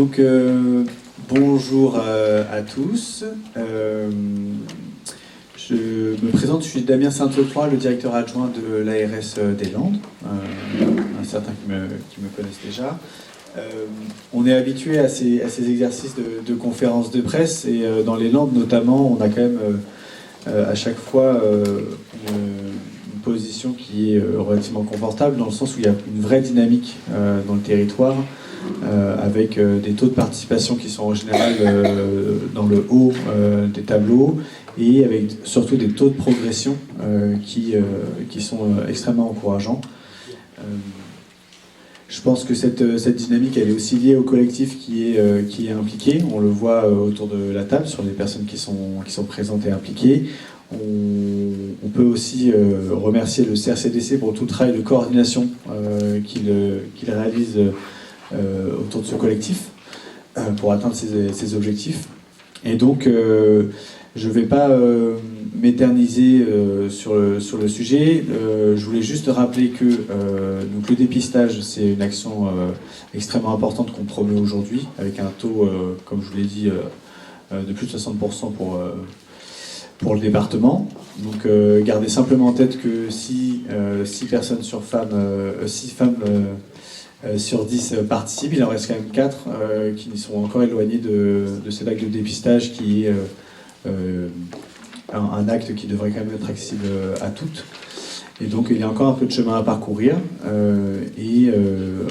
Donc, bonjour à tous. Je me présente, je suis Damien Sainte-Croix, le directeur adjoint de l'ARS des Landes, certains qui me connaissent déjà. On est habitué à ces exercices de conférences de presse et dans les Landes notamment, on a quand même à chaque fois une position qui est relativement confortable dans le sens où il y a une vraie dynamique dans le territoire avec des taux de participation qui sont en général dans le haut des tableaux et avec surtout des taux de progression qui sont extrêmement encourageants. Je pense que cette dynamique, elle est aussi liée au collectif qui est impliqué. On le voit autour de la table sur les personnes qui sont présentes et impliquées. On peut aussi remercier le CRCDC pour tout le travail de coordination qu'il réalise autour de ce collectif pour atteindre ses objectifs. Et donc, je ne vais pas m'éterniser sur le sujet. Je voulais juste rappeler que donc le dépistage, c'est une action extrêmement importante qu'on promeut aujourd'hui, avec un taux, comme je vous l'ai dit, de plus de 60% pour le département. Donc gardez simplement en tête que si 6 femmes sur 10 participent, il en reste quand même 4 qui sont encore éloignés de cet acte de dépistage qui est un acte qui devrait quand même être accessible à toutes. Et donc il y a encore un peu de chemin à parcourir.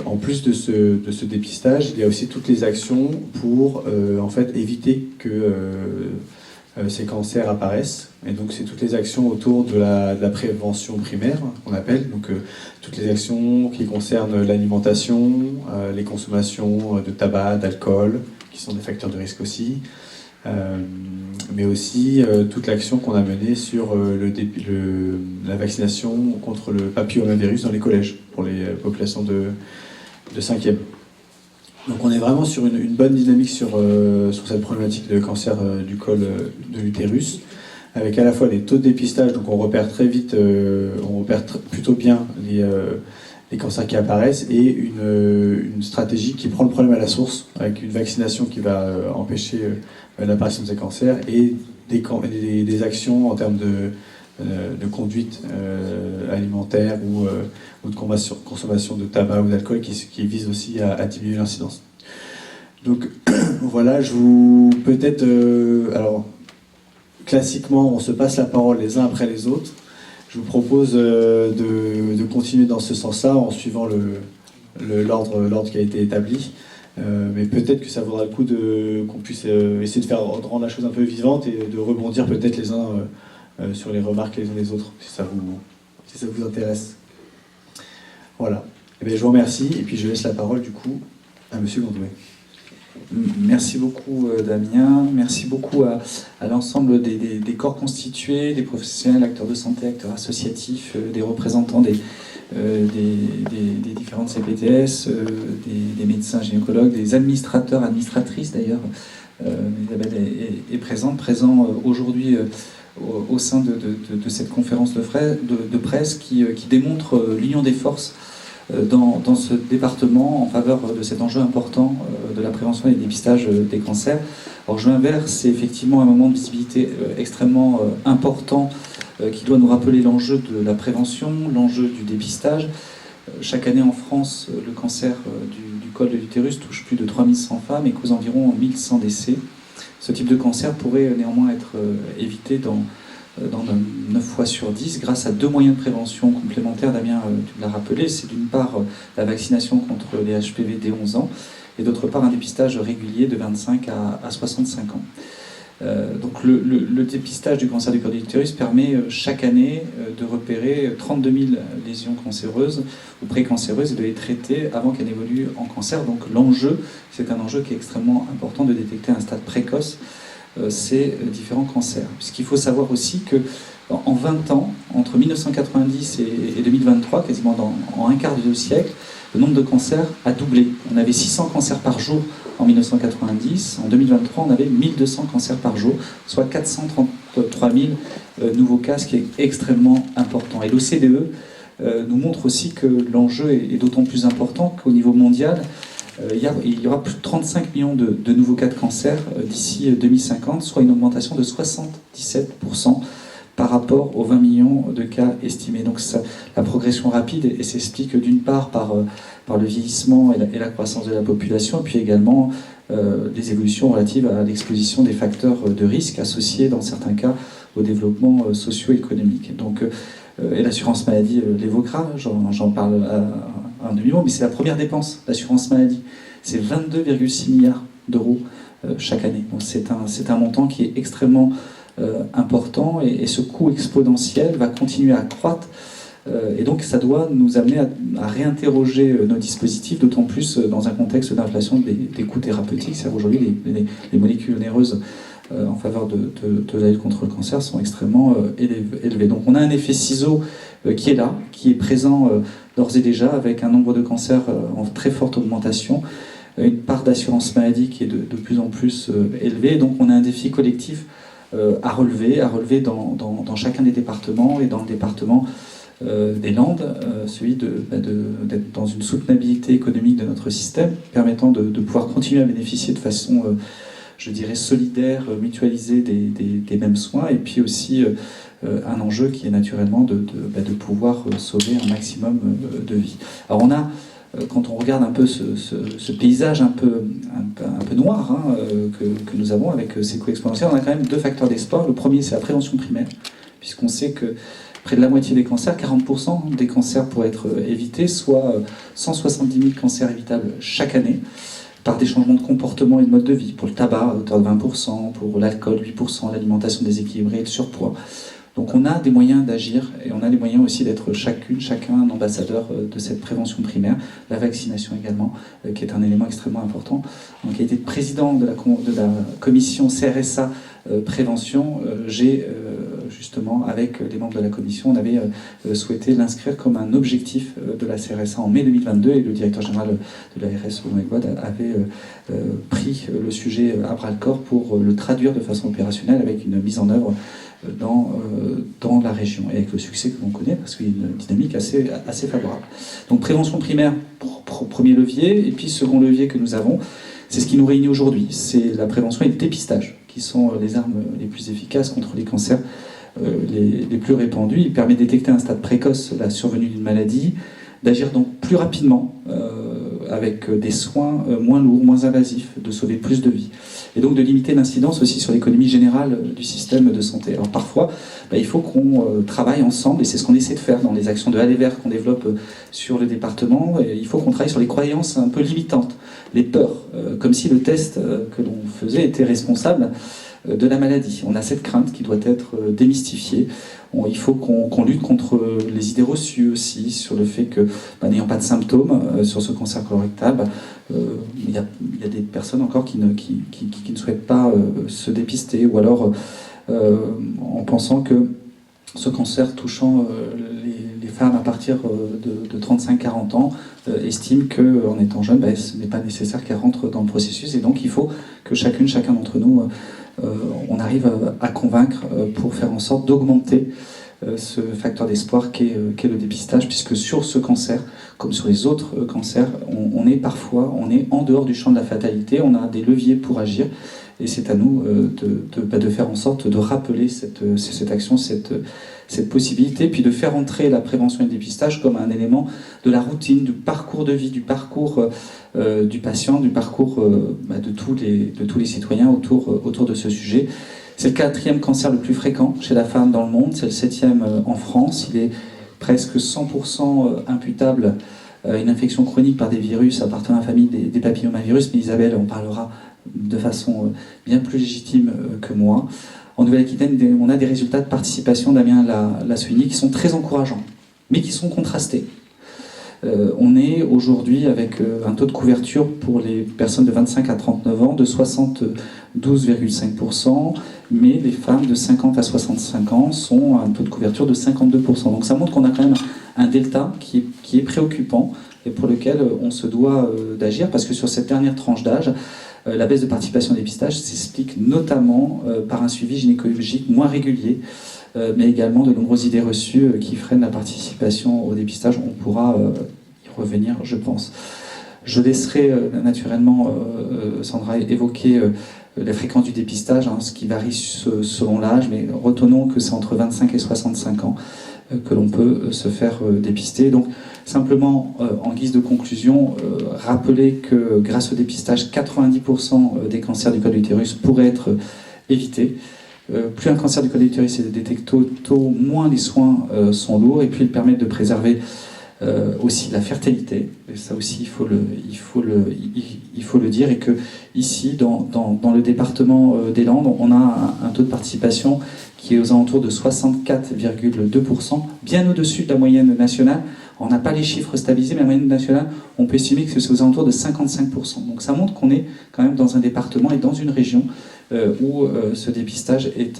En plus de ce dépistage, il y a aussi toutes les actions pour en fait éviter que ces cancers apparaissent. Et donc c'est toutes les actions autour de la prévention primaire, qu'on appelle. Donc toutes les actions qui concernent l'alimentation, les consommations de tabac, d'alcool, qui sont des facteurs de risque aussi. Mais aussi toute l'action qu'on a menée sur la vaccination contre le papillomavirus dans les collèges, pour les populations de 5e. Donc on est vraiment sur une bonne dynamique sur cette problématique de cancer du col de l'utérus, avec à la fois les taux de dépistage, donc on repère très vite, on repère plutôt bien les cancers qui apparaissent, et une stratégie qui prend le problème à la source, avec une vaccination qui va empêcher l'apparition de ces cancers, et des actions en termes de conduite alimentaire ou de consommation de tabac ou d'alcool qui visent aussi à diminuer l'incidence. Donc voilà, je vous peut-être alors classiquement on se passe la parole les uns après les autres. Je vous propose de continuer dans ce sens-là en suivant l'ordre qui a été établi. Mais peut-être que ça vaudra le coup qu'on puisse essayer de rendre la chose un peu vivante et de rebondir peut-être les uns sur les remarques les uns des autres, si ça vous intéresse. Voilà. Eh bien, je vous remercie et puis je laisse la parole du coup à Monsieur Gondouet. Merci beaucoup Damien, merci beaucoup à l'ensemble des corps constitués, des professionnels, acteurs de santé, acteurs associatifs, des représentants des différentes CPTS, des médecins gynécologues, des administrateurs, administratrices d'ailleurs. Isabelle est présent aujourd'hui au sein de cette conférence de presse qui démontre l'union des forces dans ce département en faveur de cet enjeu important de la prévention et du dépistage des cancers. Alors juin vert, c'est effectivement un moment de visibilité extrêmement important qui doit nous rappeler l'enjeu de la prévention, l'enjeu du dépistage. Chaque année en France, le cancer du col de l'utérus touche plus de 3100 femmes et cause environ 1100 décès. Ce type de cancer pourrait néanmoins être évité dans 9 fois sur 10 grâce à 2 moyens de prévention complémentaires. Damien, tu l'as rappelé, c'est d'une part la vaccination contre les HPV dès 11 ans et d'autre part un dépistage régulier de 25 à 65 ans. Donc le dépistage du cancer du col de l'utérus permet chaque année de repérer 32 000 lésions cancéreuses ou précancéreuses et de les traiter avant qu'elles n'évoluent en cancer. Donc l'enjeu, c'est un enjeu qui est extrêmement important de détecter à un stade précoce ces différents cancers. Puisqu'il faut savoir aussi que en 20 ans, entre 1990 et 2023, quasiment en un quart de siècle, le nombre de cancers a doublé. On avait 600 cancers par jour en 1990. En 2023, on avait 1200 cancers par jour, soit 433 000 nouveaux cas, ce qui est extrêmement important. Et l'OCDE nous montre aussi que l'enjeu est d'autant plus important qu'au niveau mondial, il y aura plus de 35 millions de nouveaux cas de cancer d'ici 2050, soit une augmentation de 77% par rapport aux 20 millions de cas estimés. Donc la progression rapide et s'explique d'une part par le vieillissement et la croissance de la population, et puis également des évolutions relatives à l'exposition des facteurs de risque associés dans certains cas au développement socio-économique. Donc, et l'assurance maladie l'évoquera, j'en parle à un demi-mot, mais c'est la première dépense, l'assurance maladie. C'est 22,6 milliards d'euros chaque année. Donc c'est un montant qui est extrêmement important, et ce coût exponentiel va continuer à croître, et donc ça doit nous amener à réinterroger nos dispositifs, d'autant plus dans un contexte d'inflation des coûts thérapeutiques. C'est aujourd'hui les molécules onéreuses en faveur de la lutte contre le cancer sont extrêmement élevées. Donc on a un effet ciseau qui est là, qui est présent d'ores et déjà, avec un nombre de cancers en très forte augmentation, une part d'assurance maladie qui est de plus en plus élevée. Donc on a un défi collectif à relever dans chacun des départements, et dans le département des Landes, celui d'être dans une soutenabilité économique de notre système, permettant de pouvoir continuer à bénéficier de façon, je dirais, solidaire, mutualisée des mêmes soins, et puis aussi un enjeu qui est naturellement de pouvoir sauver un maximum de vies. Alors on a, quand on regarde un peu ce paysage un peu noir que nous avons avec ces coûts exponentiels, on a quand même deux facteurs d'espoir. Le premier, c'est la prévention primaire, puisqu'on sait que près de la moitié des cancers, 40% des cancers pourraient être évités, soit 170 000 cancers évitables chaque année, par des changements de comportement et de mode de vie. Pour le tabac, à hauteur de 20%, pour l'alcool, 8%, l'alimentation déséquilibrée et le surpoids. Donc on a des moyens d'agir, et on a des moyens aussi d'être chacun un ambassadeur de cette prévention primaire, la vaccination également, qui est un élément extrêmement important. En qualité de président de la commission CRSA prévention, j'ai justement, avec les membres de la commission, on avait souhaité l'inscrire comme un objectif de la CRSA en mai 2022, et le directeur général de l'ARS, Bruno Aiguade, avait pris le sujet à bras-le-corps pour le traduire de façon opérationnelle avec une mise en œuvre dans la région, et avec le succès que l'on connaît, parce qu'il y a une dynamique assez favorable. Donc prévention primaire, premier levier, et puis second levier que nous avons, c'est ce qui nous réunit aujourd'hui, c'est la prévention et le dépistage, qui sont les armes les plus efficaces contre les cancers les plus répandus. Il permet de détecter à un stade précoce la survenue d'une maladie, d'agir donc plus rapidement avec des soins moins lourds, moins invasifs, de sauver plus de vies, et donc de limiter l'incidence aussi sur l'économie générale du système de santé. Alors parfois, il faut qu'on travaille ensemble, et c'est ce qu'on essaie de faire dans les actions de Aller Vert qu'on développe sur le département. Et il faut qu'on travaille sur les croyances un peu limitantes, les peurs, comme si le test que l'on faisait était responsable de la maladie. On a cette crainte qui doit être démystifiée. Il faut qu'on lutte contre les idées reçues aussi, sur le fait que, n'ayant pas de symptômes sur ce cancer colorectal, il y a des personnes encore qui ne souhaitent pas se dépister, ou alors en pensant que ce cancer touchant les femmes à partir de 35-40 ans estiment qu'en étant jeune, ce n'est pas nécessaire qu'elles rentrent dans le processus, et donc il faut que chacun d'entre nous on arrive à convaincre pour faire en sorte d'augmenter ce facteur d'espoir qu'est le dépistage, puisque sur ce cancer, comme sur les autres cancers, on est en dehors du champ de la fatalité, on a des leviers pour agir, et c'est à nous de faire en sorte de rappeler cette action, cette possibilité, puis de faire entrer la prévention et le dépistage comme un élément de la routine, du parcours de vie, du parcours du patient, du parcours de tous les citoyens autour de ce sujet. C'est le 4e cancer le plus fréquent chez la femme dans le monde, c'est le 7e en France. Il est presque 100% imputable à une infection chronique par des virus appartenant à la famille des papillomavirus, mais Isabelle en parlera de façon bien plus légitime que moi. En Nouvelle-Aquitaine, on a des résultats de participation, Damien l'a souligné, qui sont très encourageants, mais qui sont contrastés. On est aujourd'hui avec un taux de couverture pour les personnes de 25 à 39 ans de 72,5%, mais les femmes de 50 à 65 ans sont à un taux de couverture de 52%. Donc ça montre qu'on a quand même un delta qui est préoccupant, et pour lequel on se doit d'agir, parce que sur cette dernière tranche d'âge, la baisse de participation au dépistage s'explique notamment par un suivi gynécologique moins régulier, mais également de nombreuses idées reçues qui freinent la participation au dépistage. On pourra y revenir, je pense. Je laisserai naturellement Sandra évoquer la fréquence du dépistage, ce qui varie selon l'âge, mais retenons que c'est entre 25 et 65 ans que l'on peut se faire dépister. Donc simplement, en guise de conclusion, rappeler que grâce au dépistage, 90% des cancers du col de l'utérus pourraient être évités. Plus un cancer du col de l'utérus est détecté tôt, moins les soins sont lourds, et puis ils permettent de préserver aussi la fertilité. Et ça aussi, il faut le dire, et que ici, dans le département des Landes, on a un taux de participation qui est aux alentours de 64,2%, bien au-dessus de la moyenne nationale. On n'a pas les chiffres stabilisés, mais la moyenne nationale, on peut estimer que c'est aux alentours de 55%. Donc ça montre qu'on est quand même dans un département et dans une région où ce dépistage est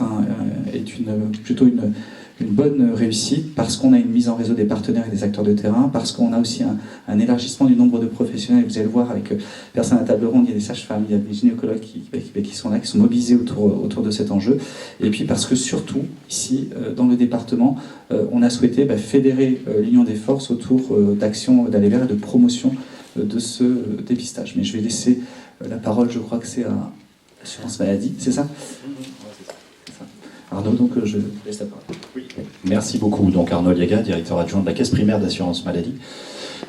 plutôt une bonne réussite, parce qu'on a une mise en réseau des partenaires et des acteurs de terrain, parce qu'on a aussi un élargissement du nombre de professionnels. Vous allez le voir avec personnes à table ronde, il y a des sages-femmes, il y a des gynécologues qui sont là, qui sont mobilisés autour de cet enjeu. Et puis parce que surtout, ici, dans le département, on a souhaité fédérer l'union des forces autour d'actions d'aller vers et de promotion de ce dépistage. Mais je vais laisser la parole, je crois que c'est à l'assurance maladie, c'est ça ? Arnaud, donc je laisse la parole. Oui. Merci beaucoup. Donc Arnaud Liaga, directeur adjoint de la Caisse primaire d'assurance maladie.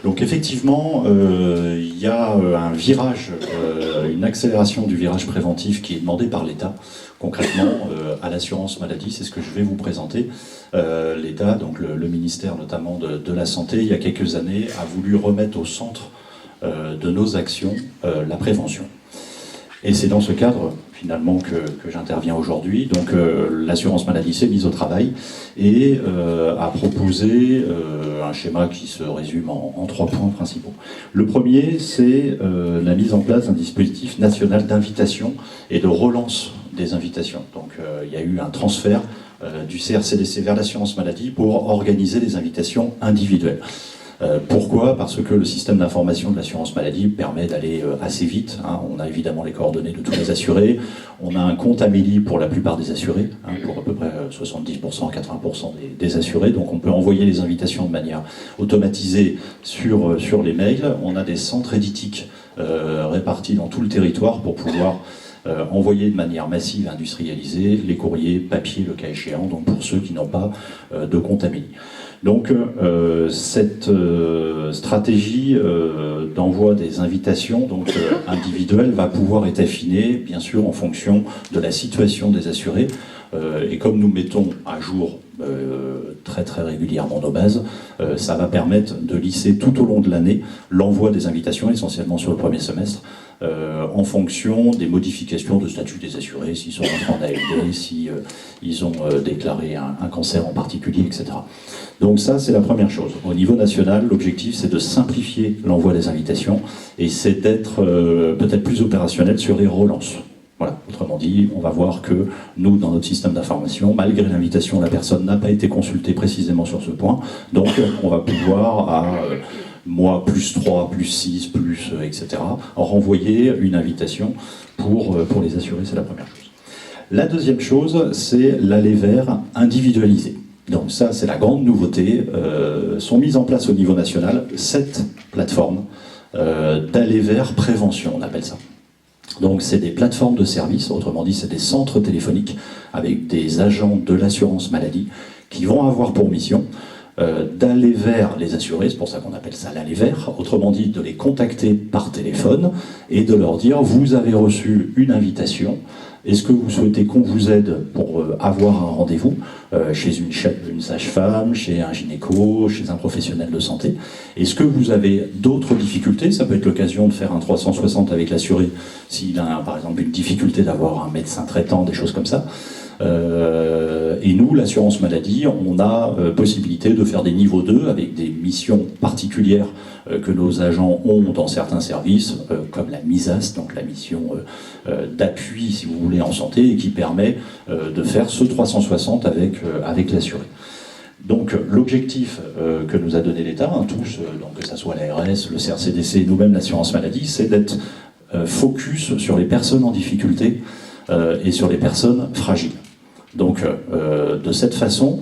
Donc effectivement, il y a un virage, une accélération du virage préventif qui est demandé par l'État, concrètement à l'assurance maladie. C'est ce que je vais vous présenter. L'État, donc le ministère notamment de la Santé, il y a quelques années, a voulu remettre au centre de nos actions la prévention. Et c'est dans ce cadre, finalement, que j'interviens aujourd'hui. Donc l'assurance maladie s'est mise au travail et a proposé un schéma qui se résume en 3 points principaux. Le premier, c'est la mise en place d'un dispositif national d'invitation et de relance des invitations. Donc il y a eu un transfert du CRCDC vers l'assurance maladie pour organiser des invitations individuelles. Pourquoi ? Parce que le système d'information de l'assurance maladie permet d'aller assez vite. On a évidemment les coordonnées de tous les assurés. On a un compte Amélie pour la plupart des assurés, pour à peu près 70%, 80% des assurés. Donc on peut envoyer les invitations de manière automatisée sur les mails. On a des centres éditiques répartis dans tout le territoire pour pouvoir envoyer de manière massive, industrialisée, les courriers papier le cas échéant, donc pour ceux qui n'ont pas de compte Amélie. Donc cette stratégie d'envoi des invitations individuelles va pouvoir être affinée, bien sûr, en fonction de la situation des assurés. Et comme nous mettons à jour très très régulièrement nos bases, ça va permettre de lisser tout au long de l'année l'envoi des invitations, essentiellement sur le premier semestre, en fonction des modifications de statut des assurés, s'ils sont rentrés en ALD, s'ils ont déclaré un cancer en particulier, etc. Donc ça, c'est la première chose. Au niveau national, l'objectif, c'est de simplifier l'envoi des invitations et c'est d'être peut-être plus opérationnel sur les relances. Voilà, autrement dit, on va voir que nous, dans notre système d'information, malgré l'invitation, la personne n'a pas été consultée précisément sur ce point, donc on va pouvoir à mois plus 3, plus 6, plus, etc., renvoyer une invitation pour les assurés, c'est la première chose. La deuxième chose, c'est l'aller vers individualisé. Donc ça, c'est la grande nouveauté. Sont mises en place au niveau national 7 plateformes d'aller vers prévention, on appelle ça. Donc c'est des plateformes de services, autrement dit c'est des centres téléphoniques avec des agents de l'assurance maladie qui vont avoir pour mission d'aller vers les assurés, c'est pour ça qu'on appelle ça l'aller vers, autrement dit de les contacter par téléphone et de leur dire vous avez reçu une invitation, est-ce que vous souhaitez qu'on vous aide pour avoir un rendez-vous chez une sage-femme, chez un gynéco, chez un professionnel de santé? Est-ce que vous avez d'autres difficultés? Ça peut être l'occasion de faire un 360 avec l'assuré s'il a par exemple une difficulté d'avoir un médecin traitant, des choses comme ça. Et nous, l'assurance maladie, on a possibilité de faire des niveaux 2 avec des missions particulières que nos agents ont dans certains services, comme la MISAS, donc la mission d'appui, si vous voulez, en santé, et qui permet de faire ce 360 avec l'assuré. Donc l'objectif que nous a donné l'État, tous, donc que ce soit l'ARS, le CRCDC et nous-mêmes l'assurance maladie, c'est d'être focus sur les personnes en difficulté et sur les personnes fragiles. Donc de cette façon,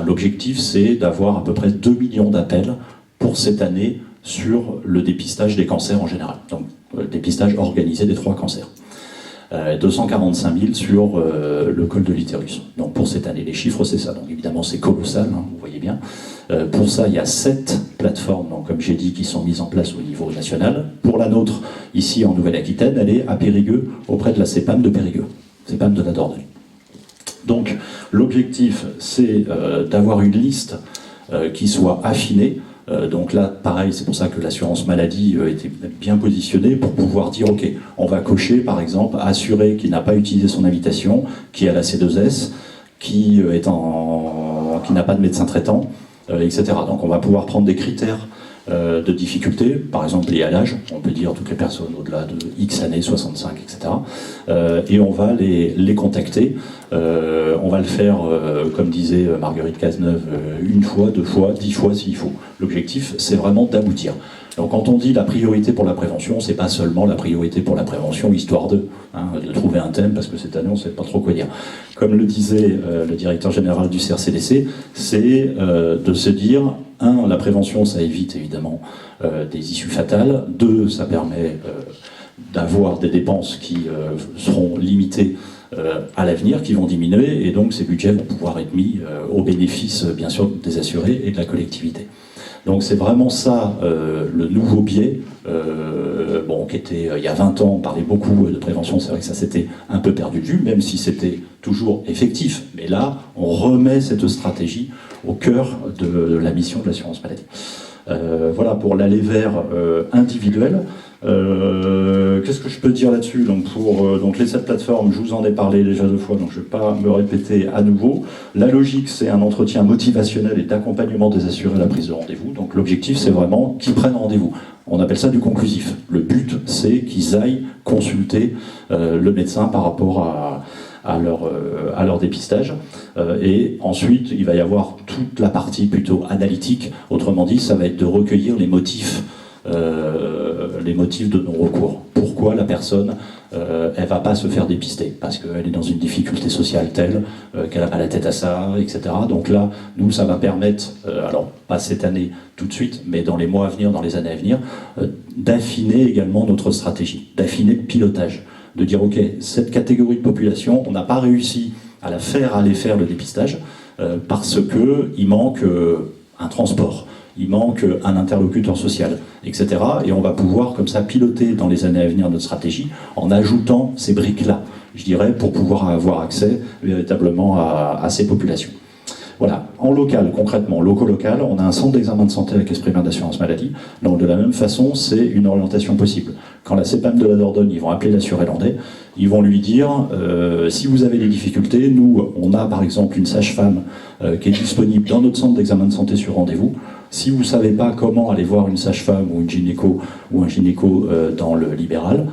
l'objectif c'est d'avoir à peu près 2 millions d'appels pour cette année sur le dépistage des cancers en général. Donc, dépistage organisé des 3 cancers. 245 000 sur le col de l'utérus. Donc pour cette année, les chiffres c'est ça. Donc évidemment c'est colossal, hein, vous voyez bien. Pour ça, il y a 7 plateformes, donc, comme j'ai dit, qui sont mises en place au niveau national. Pour la nôtre, ici en Nouvelle-Aquitaine, elle est à Périgueux, auprès de la CEPAM de Périgueux, CEPAM de la Dordogne. Donc l'objectif, c'est d'avoir une liste qui soit affinée. Donc là, pareil, c'est pour ça que l'assurance maladie était bien positionnée pour pouvoir dire, ok, on va cocher, par exemple, assurer qu'il n'a pas utilisé son invitation, qui a la C2S, qui n'a pas de médecin traitant, etc. Donc on va pouvoir prendre des critères de difficulté, par exemple liés à l'âge, on peut dire toutes les personnes au-delà de X années, 65, etc. Et on va les contacter. On va le faire, comme disait Marguerite Cazeneuve, 1 fois, 2 fois, 10 fois s'il faut. L'objectif, c'est vraiment d'aboutir. Donc quand on dit la priorité pour la prévention, c'est pas seulement la priorité pour la prévention, histoire de trouver un thème, parce que cette année, on ne sait pas trop quoi dire. Comme le disait le directeur général du CRCDC, c'est de se dire, 1, la prévention, ça évite évidemment des issues fatales. 2, ça permet d'avoir des dépenses qui seront limitées à l'avenir, qui vont diminuer, et donc ces budgets vont pouvoir être mis au bénéfice, bien sûr, des assurés et de la collectivité. Donc c'est vraiment ça le nouveau biais, qui était, il y a 20 ans, on parlait beaucoup de prévention, c'est vrai que ça s'était un peu perdu de vue, même si c'était toujours effectif. Mais là, on remet cette stratégie au cœur de la mission de l'assurance maladie. Voilà pour l'aller vers individuel. Qu'est-ce que je peux dire là-dessus? Donc les 7 plateformes, je vous en ai parlé déjà 2 fois, donc je ne vais pas me répéter à nouveau. La logique, c'est un entretien motivationnel et d'accompagnement des assurés à la prise de rendez-vous. Donc l'objectif, c'est vraiment qu'ils prennent rendez-vous. On appelle ça du conclusif. Le but, c'est qu'ils aillent consulter le médecin par rapport à leur dépistage. Et ensuite, il va y avoir toute la partie plutôt analytique. Autrement dit, ça va être de recueillir les motifs de non-recours. Pourquoi la personne, elle va pas se faire dépister? Parce qu'elle est dans une difficulté sociale telle qu'elle a pas la tête à ça, etc. Donc là, nous, ça va permettre, alors pas cette année tout de suite, mais dans les mois à venir, dans les années à venir, d'affiner également notre stratégie, d'affiner le pilotage, de dire, ok, cette catégorie de population, on n'a pas réussi à aller faire le dépistage parce qu'il manque un transport. Il manque un interlocuteur social, etc. Et on va pouvoir comme ça piloter dans les années à venir notre stratégie en ajoutant ces briques-là, je dirais, pour pouvoir avoir accès véritablement à ces populations. Voilà, en local, concrètement, local, on a un centre d'examen de santé à la Caisse primaire d'assurance maladie. Donc de la même façon, c'est une orientation possible. Quand la CEPAM de la Dordogne, ils vont appeler l'assuré landais, ils vont lui dire si vous avez des difficultés, nous, on a par exemple une sage-femme qui est disponible dans notre centre d'examen de santé sur rendez-vous. Si vous ne savez pas comment aller voir une sage-femme ou une gynéco ou un gynéco dans le libéral,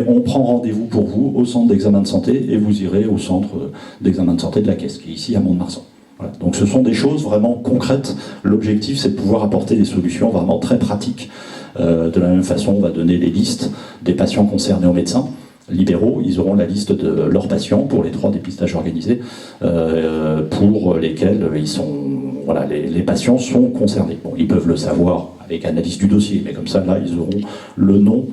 on prend rendez-vous pour vous au centre d'examen de santé et vous irez au centre d'examen de santé de la Caisse, qui est ici à Mont-de-Marsan. Voilà. Donc ce sont des choses vraiment concrètes. L'objectif, c'est de pouvoir apporter des solutions vraiment très pratiques. De la même façon, on va donner les listes des patients concernés aux médecins libéraux. Ils auront la liste de leurs patients pour les 3 dépistages organisés, pour lesquels les patients sont concernés. Bon, ils peuvent le savoir avec analyse du dossier, mais comme ça, là, ils auront le nom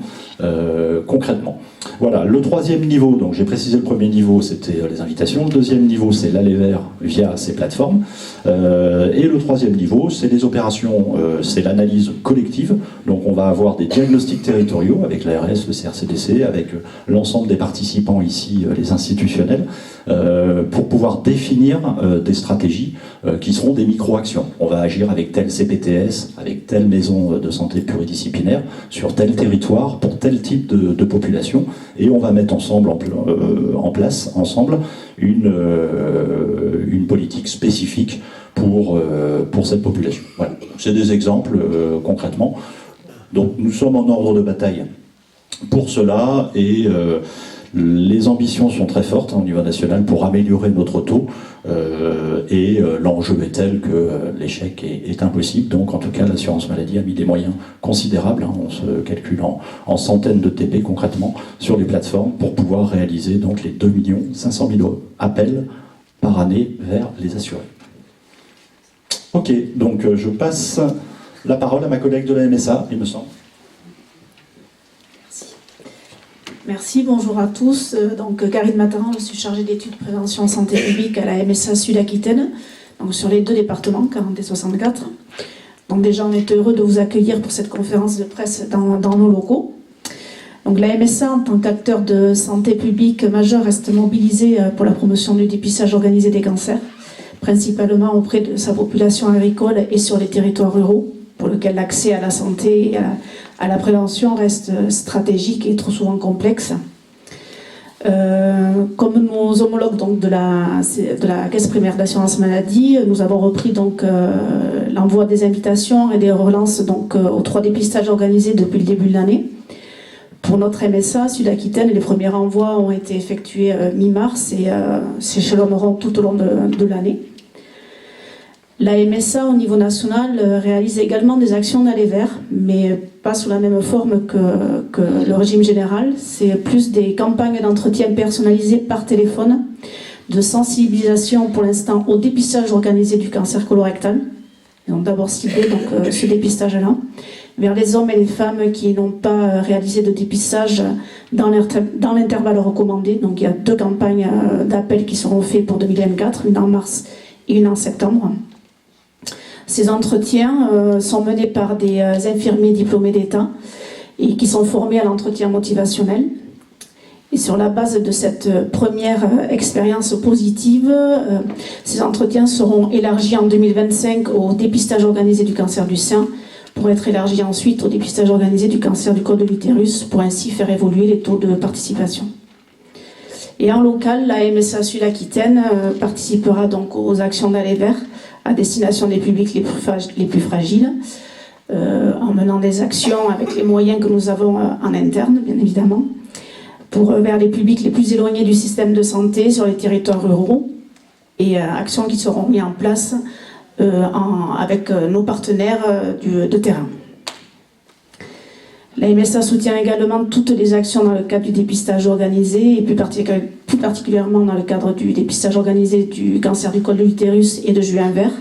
concrètement. Voilà, le 3e niveau, donc j'ai précisé le 1er niveau, c'était les invitations. Le 2e niveau, c'est l'aller vers via ces plateformes. Et le 3e niveau, c'est les opérations, c'est l'analyse collective. Donc on va avoir des diagnostics territoriaux avec l'ARS, le CRCDC, avec l'ensemble des participants ici, les institutionnels, pour pouvoir définir des stratégies qui seront des micro-actions. On va agir avec tel CPTS, avec telle maison de santé pluridisciplinaire, sur tel territoire, pour tel type de population, et on va mettre ensemble en place ensemble une politique spécifique pour cette population. Voilà. C'est des exemples concrètement. Donc nous sommes en ordre de bataille pour cela, et les ambitions sont très fortes au niveau national pour améliorer notre taux, et l'enjeu est tel que l'échec est impossible. Donc en tout cas, l'assurance maladie a mis des moyens considérables, on se calcule en centaines de TP concrètement sur les plateformes pour pouvoir réaliser donc les 2 500 000 appels par année vers les assurés. Ok, donc je passe la parole à ma collègue de la MSA, il me semble. Merci, bonjour à tous. Donc, Karine Mataran, je suis chargée d'études prévention santé publique à la MSA Sud-Aquitaine, donc sur les 2 départements, 40 et 64. Donc déjà, on est heureux de vous accueillir pour cette conférence de presse dans nos locaux. Donc la MSA, en tant qu'acteur de santé publique majeur, reste mobilisée pour la promotion du dépistage organisé des cancers, principalement auprès de sa population agricole et sur les territoires ruraux, pour lequel l'accès à la santé et à la prévention reste stratégique et trop souvent complexe. Comme nos homologues donc, de la Caisse primaire d'assurance maladie, nous avons repris donc, l'envoi des invitations et des relances donc, aux 3 dépistages organisés depuis le début de l'année. Pour notre MSA Sud-Aquitaine, les premiers envois ont été effectués mi-mars et s'échelonneront tout au long de l'année. La MSA au niveau national réalise également des actions d'aller vers, mais pas sous la même forme que le régime général. C'est plus des campagnes d'entretien personnalisées par téléphone, de sensibilisation pour l'instant au dépistage organisé du cancer colorectal. Ils ont d'abord ciblé donc, ce dépistage-là vers les hommes et les femmes qui n'ont pas réalisé de dépistage dans l'intervalle recommandé. Donc il y a 2 campagnes d'appel qui seront faites pour 2024, une en mars et une en septembre. Ces entretiens sont menés par des infirmiers diplômés d'État et qui sont formés à l'entretien motivationnel. Et sur la base de cette première expérience positive, ces entretiens seront élargis en 2025 au dépistage organisé du cancer du sein, pour être élargis ensuite au dépistage organisé du cancer du col de l'utérus, pour ainsi faire évoluer les taux de participation. Et en local, la MSA Sud-Aquitaine participera donc aux actions d'aller vers à destination des publics les plus fragiles, en menant des actions avec les moyens que nous avons en interne, bien évidemment, vers les publics les plus éloignés du système de santé sur les territoires ruraux, et actions qui seront mises en place avec nos partenaires de terrain. La MSA soutient également toutes les actions dans le cadre du dépistage organisé, et plus particulièrement dans le cadre du dépistage organisé du cancer du col de l'utérus et de juin vert,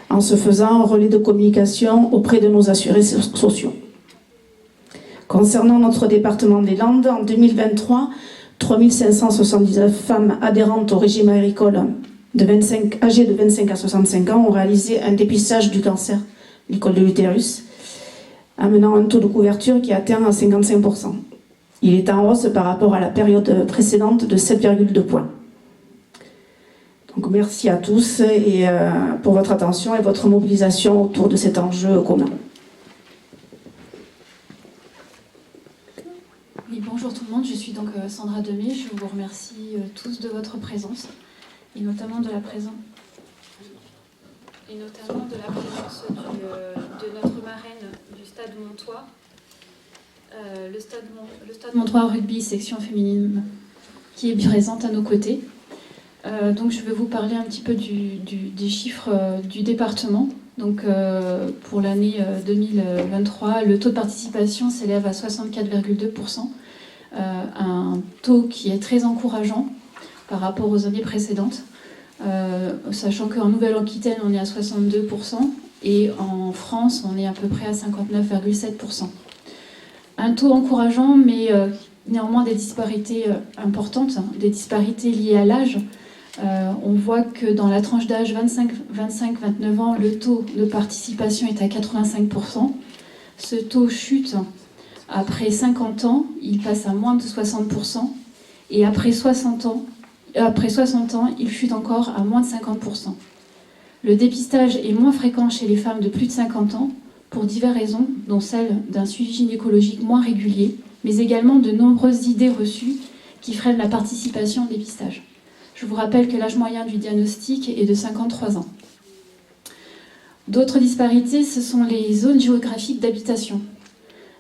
en se faisant un relais de communication auprès de nos assurés sociaux. Concernant notre département des Landes, en 2023, 3579 femmes adhérentes au régime agricole âgées de 25 à 65 ans ont réalisé un dépistage du cancer du col de l'utérus, amenant un taux de couverture qui atteint à 55%. Il est en hausse par rapport à la période précédente de 7,2 points. Donc merci à tous et pour votre attention et votre mobilisation autour de cet enjeu commun. Oui, bonjour tout le monde, je suis donc Sandra Demey, je vous remercie tous de votre présence et notamment de la présence de notre marraine du Stade Montois, le Stade Montois Rugby section féminine qui est présente à nos côtés. Donc je vais vous parler un petit peu des chiffres du département. Donc pour l'année 2023, le taux de participation s'élève à 64,2%, un taux qui est très encourageant par rapport aux années précédentes, sachant qu'en Nouvelle-Aquitaine on est à 62% et en France on est à peu près à 59,7%. Un taux encourageant, mais néanmoins des disparités importantes, des disparités liées à l'âge. On voit que dans la tranche d'âge 25-29 ans, le taux de participation est à 85%. Ce taux chute après 50 ans, il passe à moins de 60%. Et après 60 ans, il chute encore à moins de 50%. Le dépistage est moins fréquent chez les femmes de plus de 50 ans pour diverses raisons, dont celle d'un suivi gynécologique moins régulier, mais également de nombreuses idées reçues qui freinent la participation au dépistage. Je vous rappelle que l'âge moyen du diagnostic est de 53 ans. D'autres disparités, ce sont les zones géographiques d'habitation.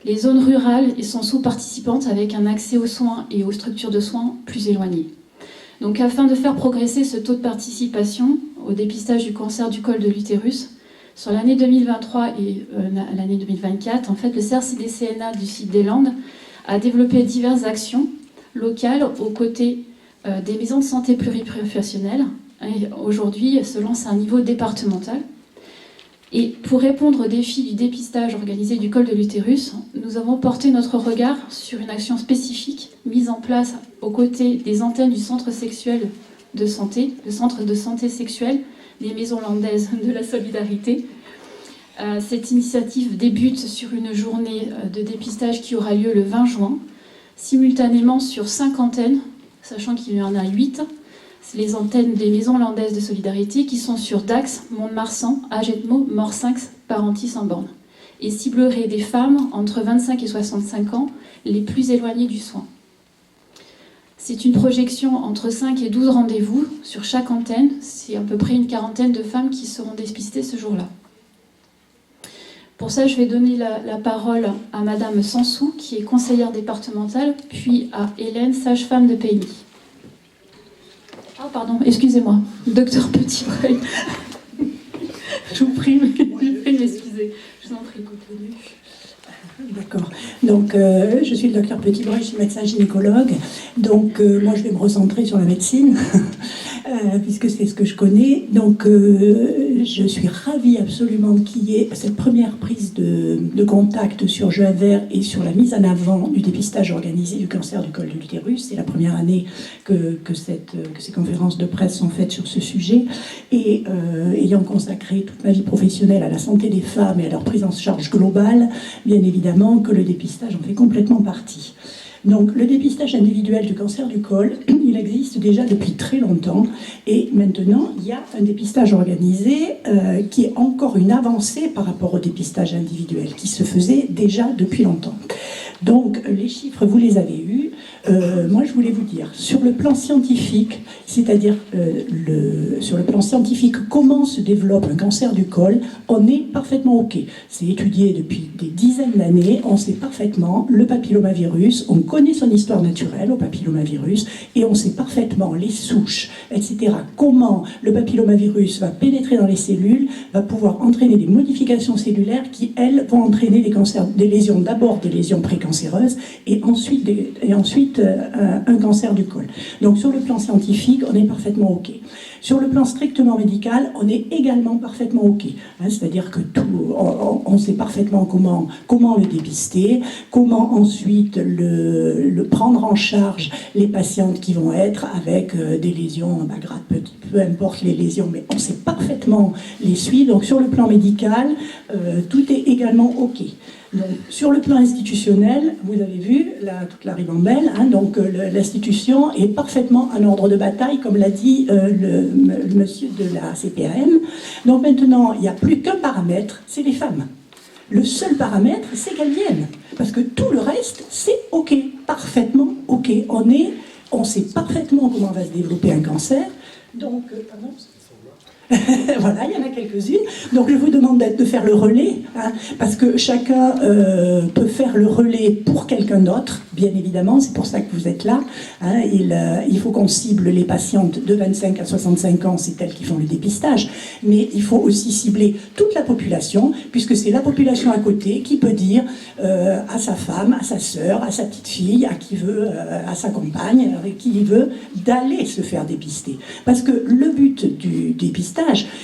Les zones rurales sont sous-participantes avec un accès aux soins et aux structures de soins plus éloignées. Donc, afin de faire progresser ce taux de participation au dépistage du cancer du col de l'utérus, sur l'année 2023 et l'année 2024, en fait, le CRCD-CNA du site des Landes a développé diverses actions locales aux côtés des maisons de santé pluriprofessionnelles. Aujourd'hui, se lance à un niveau départemental. Et pour répondre au défi du dépistage organisé du col de l'utérus, nous avons porté notre regard sur une action spécifique mise en place aux côtés des antennes du centre sexuel de santé, le centre de santé sexuelle des Maisons Landaises de la Solidarité. Cette initiative débute sur une journée de dépistage qui aura lieu le 20 juin, simultanément sur 5 antennes, sachant qu'il y en a 8. C'est les antennes des Maisons Landaises de Solidarité qui sont sur Dax, Mont-de-Marsan, Agetmo, Morsinx, Parentis-en-Born et cibleraient des femmes entre 25 et 65 ans, les plus éloignées du soin. C'est une projection entre 5 et 12 rendez-vous sur chaque antenne. C'est à peu près une quarantaine de femmes qui seront dépistées ce jour-là. Pour ça, je vais donner la parole à Madame Sansou, qui est conseillère départementale, puis à Hélène, sage-femme de PMI. Ah, pardon, excusez-moi, docteur Petit-Breuil. Je vous prie de m'excuser. Je vous en prie. D'accord. Donc, je suis le docteur Petit-Breuil, je suis médecin gynécologue. Donc, moi, je vais me recentrer sur la médecine, puisque c'est ce que je connais. Donc, je suis ravie absolument qu'il y ait cette première prise de contact sur Juin Vert et sur la mise en avant du dépistage organisé du cancer du col de l'utérus. C'est la première année que ces conférences de presse sont faites sur ce sujet. Et ayant consacré toute ma vie professionnelle à la santé des femmes et à leur prise en charge globale, bien évidemment que le dépistage en fait complètement partie. Donc le dépistage individuel du cancer du col, il existe déjà depuis très longtemps et maintenant il y a un dépistage organisé qui est encore une avancée par rapport au dépistage individuel qui se faisait déjà depuis longtemps. Donc les chiffres, vous les avez eus. Moi je voulais vous dire, sur le plan scientifique, c'est-à-dire sur le plan scientifique, comment se développe un cancer du col, on est parfaitement OK. C'est étudié depuis des dizaines d'années, on sait parfaitement le papillomavirus, on connaît son histoire naturelle au papillomavirus et on sait parfaitement les souches, etc. Comment le papillomavirus va pénétrer dans les cellules, va pouvoir entraîner des modifications cellulaires qui, elles, vont entraîner des cancers, des lésions, d'abord des lésions précancéreuses et ensuite un cancer du col. Donc sur le plan scientifique, on est parfaitement OK. Sur le plan strictement médical, on est également parfaitement OK. C'est-à-dire que on sait parfaitement comment le dépister, comment ensuite le prendre en charge les patientes qui vont être avec des lésions graves, peu importe les lésions, mais on sait parfaitement les suivre. Donc sur le plan médical, tout est également OK. Donc, sur le plan institutionnel, vous avez vu toute la ribambelle, donc l'institution est parfaitement en ordre de bataille, comme l'a dit le monsieur de la CPAM. Donc maintenant, il n'y a plus qu'un paramètre, c'est les femmes. Le seul paramètre, c'est qu'elles viennent. Parce que tout le reste, c'est OK, parfaitement OK. On sait parfaitement comment va se développer un cancer. Donc, pardon. Voilà, il y en a quelques-unes. Donc je vous demande de faire le relais, parce que chacun peut faire le relais pour quelqu'un d'autre, bien évidemment, c'est pour ça que vous êtes là. Il faut qu'on cible les patientes de 25 à 65 ans, c'est elles qui font le dépistage, mais il faut aussi cibler toute la population, puisque c'est la population à côté qui peut dire à sa femme, à sa sœur, à sa petite fille, à sa compagne, avec qui il veut, d'aller se faire dépister. Parce que le but du dépistage,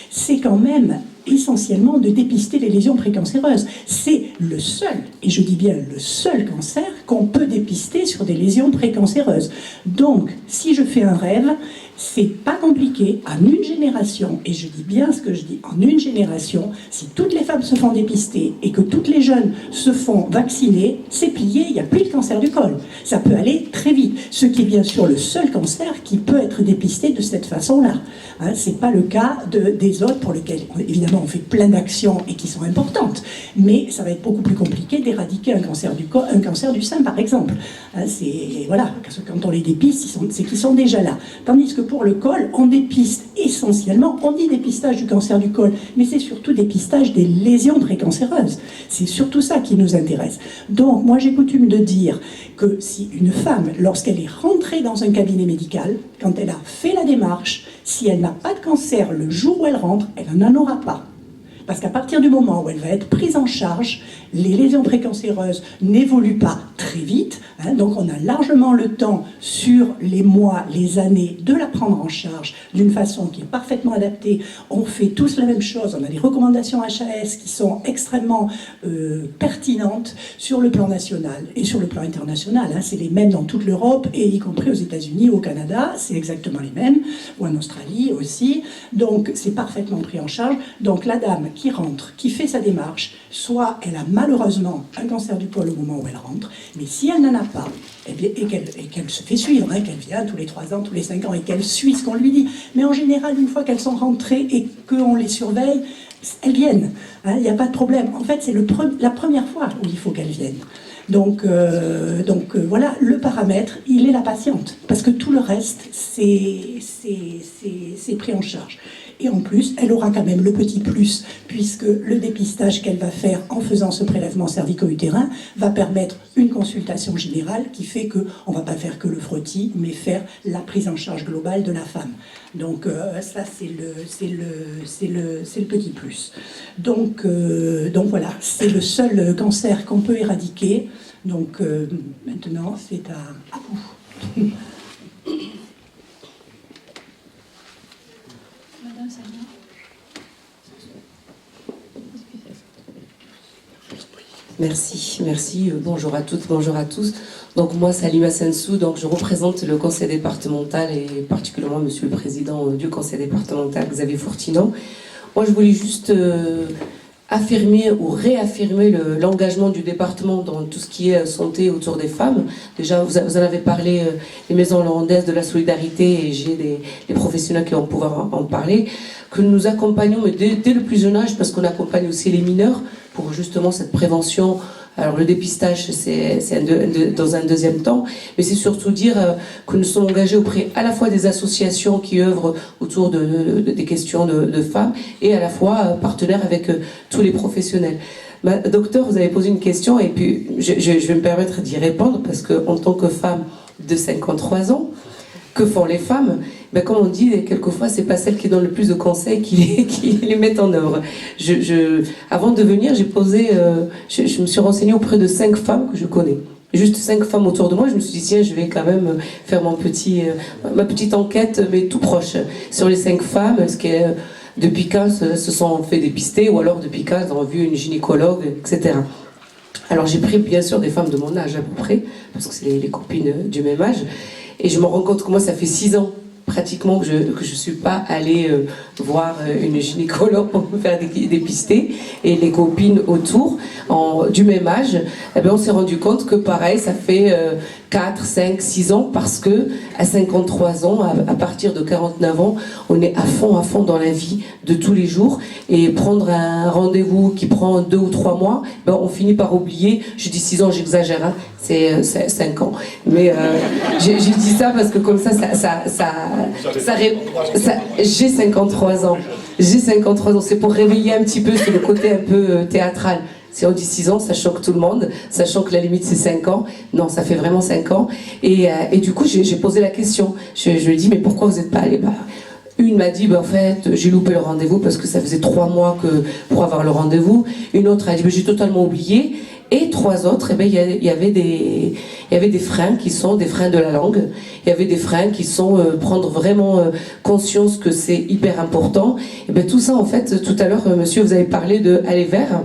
c'est quand même essentiellement de dépister les lésions précancéreuses. C'est le seul, et je dis bien le seul cancer qu'on peut dépister sur des lésions précancéreuses. Donc, si je fais un rêve, c'est pas compliqué, en une génération, et je dis bien ce que je dis, en une génération, si toutes les femmes se font dépister et que toutes les jeunes se font vacciner, c'est plié, il n'y a plus de cancer du col. Ça peut aller très vite, ce qui est bien sûr le seul cancer qui peut être dépisté de cette façon-là. C'est pas le cas des autres pour lesquels, évidemment, on fait plein d'actions et qui sont importantes, mais ça va être beaucoup plus compliqué d'éradiquer un cancer du sein, par exemple. Voilà, parce que quand on les dépiste, c'est qu'ils sont déjà là. Tandis que pour le col, on dépiste essentiellement, on dit dépistage du cancer du col, mais c'est surtout dépistage des lésions précancéreuses. C'est surtout ça qui nous intéresse. Donc, moi, j'ai coutume de dire que si une femme, lorsqu'elle est rentrée dans un cabinet médical, quand elle a fait la démarche, si elle n'a pas de cancer le jour où elle rentre, elle n'en aura pas. Parce qu'à partir du moment où elle va être prise en charge, les lésions précancéreuses n'évoluent pas très vite, hein, donc on a largement le temps sur les mois, les années de la prendre en charge d'une façon qui est parfaitement adaptée. On fait tous la même chose, on a des recommandations HAS qui sont extrêmement pertinentes sur le plan national et sur le plan international, hein, c'est les mêmes dans toute l'Europe et y compris aux États-Unis, au Canada, c'est exactement les mêmes, ou en Australie aussi, donc c'est parfaitement pris en charge. Donc la dame qui rentre, qui fait sa démarche, soit elle a malheureusement un cancer du col au moment où elle rentre, mais si elle n'en a pas, eh bien, et qu'elle se fait suivre, hein, qu'elle vient tous les 3 ans, tous les 5 ans, et qu'elle suit ce qu'on lui dit, mais en général, une fois qu'elles sont rentrées et qu'on les surveille, elles viennent, hein, il n'y a pas de problème. En fait, c'est la première fois où il faut qu'elles viennent. Donc voilà, le paramètre, il est la patiente, parce que tout le reste, c'est pris en charge. Et en plus, elle aura quand même le petit plus, puisque le dépistage qu'elle va faire en faisant ce prélèvement cervico-utérin va permettre une consultation générale qui fait qu'on ne va pas faire que le frottis, mais faire la prise en charge globale de la femme. Donc ça, c'est le petit plus. Donc voilà, c'est le seul cancer qu'on peut éradiquer. Donc maintenant, c'est à vous. Madame Sania. Merci. Bonjour à toutes, bonjour à tous. Donc moi, Salima Sensou, donc je représente le conseil départemental et particulièrement monsieur le président du conseil départemental, Xavier Fourtinan. Moi, je voulais juste affirmer ou réaffirmer l'engagement du département dans tout ce qui est santé autour des femmes. Déjà, vous en avez parlé, les maisons hollandaises de la solidarité, et j'ai des professionnels qui vont pouvoir en parler, que nous accompagnons mais dès le plus jeune âge, parce qu'on accompagne aussi les mineurs pour justement cette prévention. Alors le dépistage, c'est dans un deuxième temps, mais c'est surtout dire que nous sommes engagés auprès à la fois des associations qui œuvrent autour des questions de femmes et à la fois partenaires avec tous les professionnels. Docteur, vous avez posé une question et puis je vais me permettre d'y répondre parce qu'en tant que femme de 53 ans, que font les femmes? Comme on dit, quelquefois, c'est pas celles qui donnent le plus de conseils qui les mettent en œuvre. Avant de venir, je me suis renseignée auprès de 5 femmes que je connais. Juste 5 femmes autour de moi. Je me suis dit, tiens, je vais quand même faire ma petite enquête, mais tout proche, sur les 5 femmes. Depuis quand se sont fait dépister, ou alors depuis quand elles ont vu une gynécologue, etc. Alors j'ai pris bien sûr des femmes de mon âge à peu près, parce que c'est les copines du même âge. Et je me rends compte que moi, ça fait 6 ans pratiquement que je suis pas allée voir une gynécologue pour me faire dépister. Et les copines autour, du même âge, on s'est rendu compte que pareil, ça fait 4, 5, 6 ans, parce que à 53 ans, à partir de 49 ans, on est à fond dans la vie de tous les jours. Et prendre un rendez-vous qui prend 2 ou 3 mois, on finit par oublier. Je dis 6 ans, j'exagère, hein, c'est 5 ans. Mais j'ai dit ça parce que comme ça j'ai 53 ans. J'ai 53 ans, c'est pour réveiller un petit peu sur le côté un peu théâtral. Si on dit 6 ans, ça choque tout le monde, sachant que la limite c'est 5 ans. Non, ça fait vraiment 5 ans. Et du coup, j'ai posé la question. Je lui ai dit, mais pourquoi vous n'êtes pas allé? Une m'a dit, en fait, j'ai loupé le rendez-vous parce que ça faisait 3 mois pour avoir le rendez-vous. Une autre a dit, j'ai totalement oublié. Et 3 autres, il y avait des freins qui sont des freins de la langue. Il y avait des freins qui sont prendre vraiment conscience que c'est hyper important. Et tout ça, en fait, tout à l'heure, monsieur, vous avez parlé de aller vers.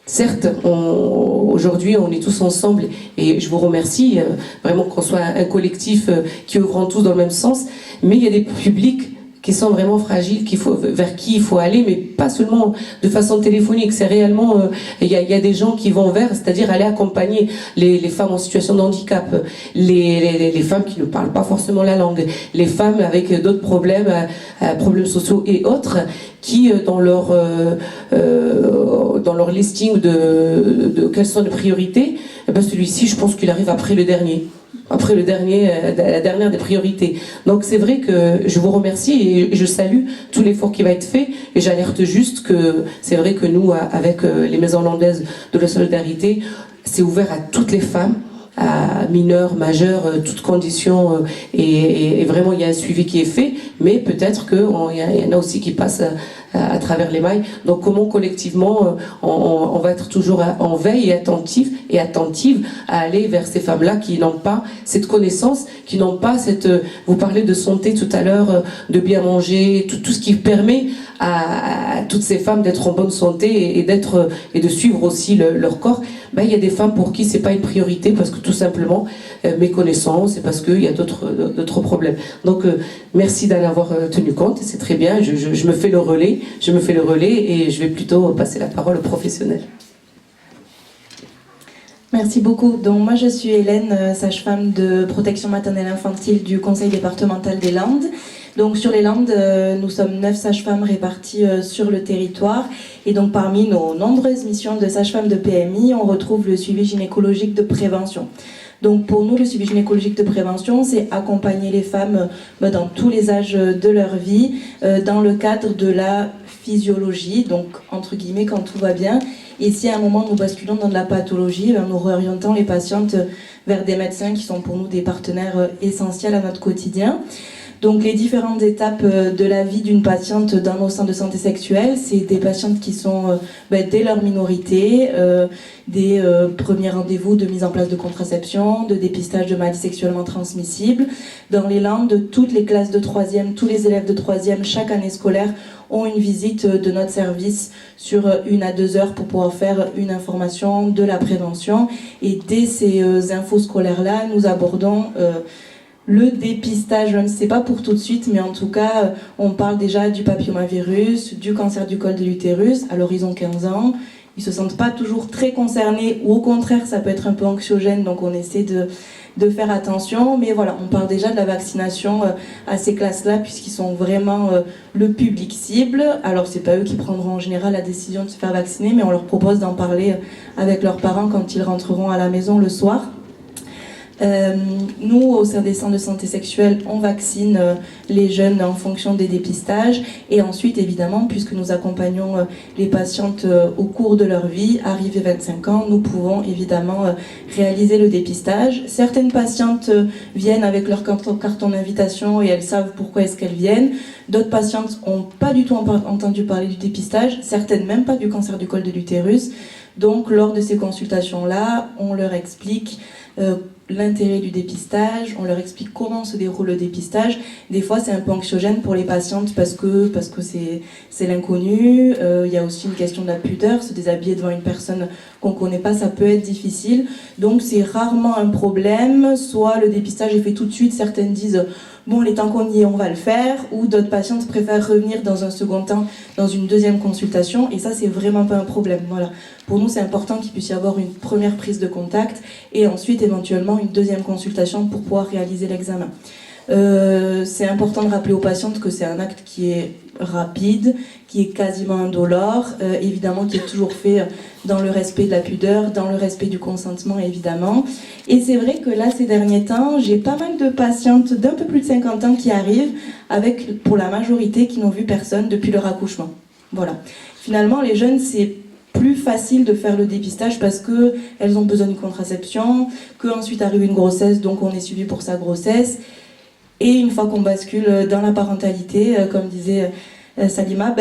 Certes, aujourd'hui, on est tous ensemble et je vous remercie vraiment qu'on soit un collectif qui œuvrons tous dans le même sens. Mais il y a des publics qui sont vraiment fragiles, vers qui il faut aller, mais pas seulement de façon téléphonique. C'est réellement, il y a des gens qui vont vers, c'est-à-dire aller accompagner les femmes en situation de handicap, les femmes qui ne parlent pas forcément la langue, les femmes avec d'autres problèmes, problèmes sociaux et autres, qui dans leur listing de quelles sont les priorités, celui-ci, je pense qu'il arrive après le dernier. Après la dernière des priorités. Donc c'est vrai que je vous remercie et je salue tout l'effort qui va être fait, et j'alerte juste que c'est vrai que nous, avec les maisons hollandaises de la solidarité, c'est ouvert à toutes les femmes, à mineurs, majeurs, toutes conditions, et vraiment il y a un suivi qui est fait, mais peut-être qu'il y en a aussi qui passent à travers les mailles. Donc comment collectivement on va être toujours en veille et attentive à aller vers ces femmes-là qui n'ont pas cette connaissance, qui n'ont pas cette... Vous parlez de santé tout à l'heure, de bien manger, tout ce qui permet à toutes ces femmes d'être en bonne santé et de suivre aussi leur corps. Ben, il y a des femmes pour qui c'est pas une priorité parce que tout simplement méconnaissance et parce qu'il y a d'autres problèmes. Donc merci d'en avoir tenu compte, c'est très bien. Je me fais le relais, et je vais plutôt passer la parole aux professionnels. Merci beaucoup. Donc moi je suis Hélène, sage-femme de protection maternelle infantile du Conseil départemental des Landes. Donc sur les Landes, nous sommes 9 sages-femmes réparties sur le territoire. Et donc parmi nos nombreuses missions de sages-femmes de PMI, on retrouve le suivi gynécologique de prévention. Donc pour nous, le suivi gynécologique de prévention, c'est accompagner les femmes dans tous les âges de leur vie, dans le cadre de la physiologie, donc entre guillemets quand tout va bien. Et si à un moment nous basculons dans de la pathologie, nous réorientons les patientes vers des médecins qui sont pour nous des partenaires essentiels à notre quotidien. Donc les différentes étapes de la vie d'une patiente dans nos centres de santé sexuelle, c'est des patientes qui sont dès leur minorité, des premiers rendez-vous de mise en place de contraception, de dépistage de maladies sexuellement transmissibles. Dans les Landes, toutes les classes de 3e, tous les élèves de 3e, chaque année scolaire, ont une visite de notre service sur 1 à 2 heures pour pouvoir faire une information de la prévention. Et dès ces infos scolaires-là, nous abordons le dépistage. Je ne sais pas pour tout de suite, mais en tout cas, on parle déjà du papillomavirus, du cancer du col de l'utérus à l'horizon 15 ans. Ils se sentent pas toujours très concernés, ou au contraire, ça peut être un peu anxiogène, donc on essaie de faire attention. Mais voilà, on parle déjà de la vaccination à ces classes-là, puisqu'ils sont vraiment le public cible. Alors, c'est pas eux qui prendront en général la décision de se faire vacciner, mais on leur propose d'en parler avec leurs parents quand ils rentreront à la maison le soir. Nous, au sein des centres de santé sexuelle, on vaccine les jeunes en fonction des dépistages, et ensuite, évidemment, puisque nous accompagnons les patientes au cours de leur vie, arrivées 25 ans, nous pouvons évidemment réaliser le dépistage. Certaines patientes viennent avec leur carton d'invitation et elles savent pourquoi est-ce qu'elles viennent. D'autres patientes n'ont pas du tout entendu parler du dépistage, certaines même pas du cancer du col de l'utérus. Donc, lors de ces consultations-là, on leur explique l'intérêt du dépistage, on leur explique comment se déroule le dépistage. Des fois, c'est un peu anxiogène pour les patientes parce que c'est l'inconnu. Il y a aussi une question de la pudeur, se déshabiller devant une personne qu'on ne connaît pas, ça peut être difficile. Donc, c'est rarement un problème. Soit le dépistage est fait tout de suite, certaines disent bon, les temps qu'on y est, on va le faire, ou d'autres patientes préfèrent revenir dans un second temps, dans une deuxième consultation, et ça, c'est vraiment pas un problème. Voilà. Pour nous, c'est important qu'il puisse y avoir une première prise de contact, et ensuite, éventuellement, une deuxième consultation pour pouvoir réaliser l'examen. C'est important de rappeler aux patientes que c'est un acte qui est rapide, qui est quasiment indolore, évidemment qui est toujours fait dans le respect de la pudeur, dans le respect du consentement évidemment. Et c'est vrai que là ces derniers temps, j'ai pas mal de patientes d'un peu plus de 50 ans qui arrivent avec, pour la majorité, qui n'ont vu personne depuis leur accouchement. Voilà. Finalement les jeunes, c'est plus facile de faire le dépistage parce qu'elles ont besoin d'une contraception, qu'ensuite arrive une grossesse, donc on est suivi pour sa grossesse. Et une fois qu'on bascule dans la parentalité, comme disait Salima,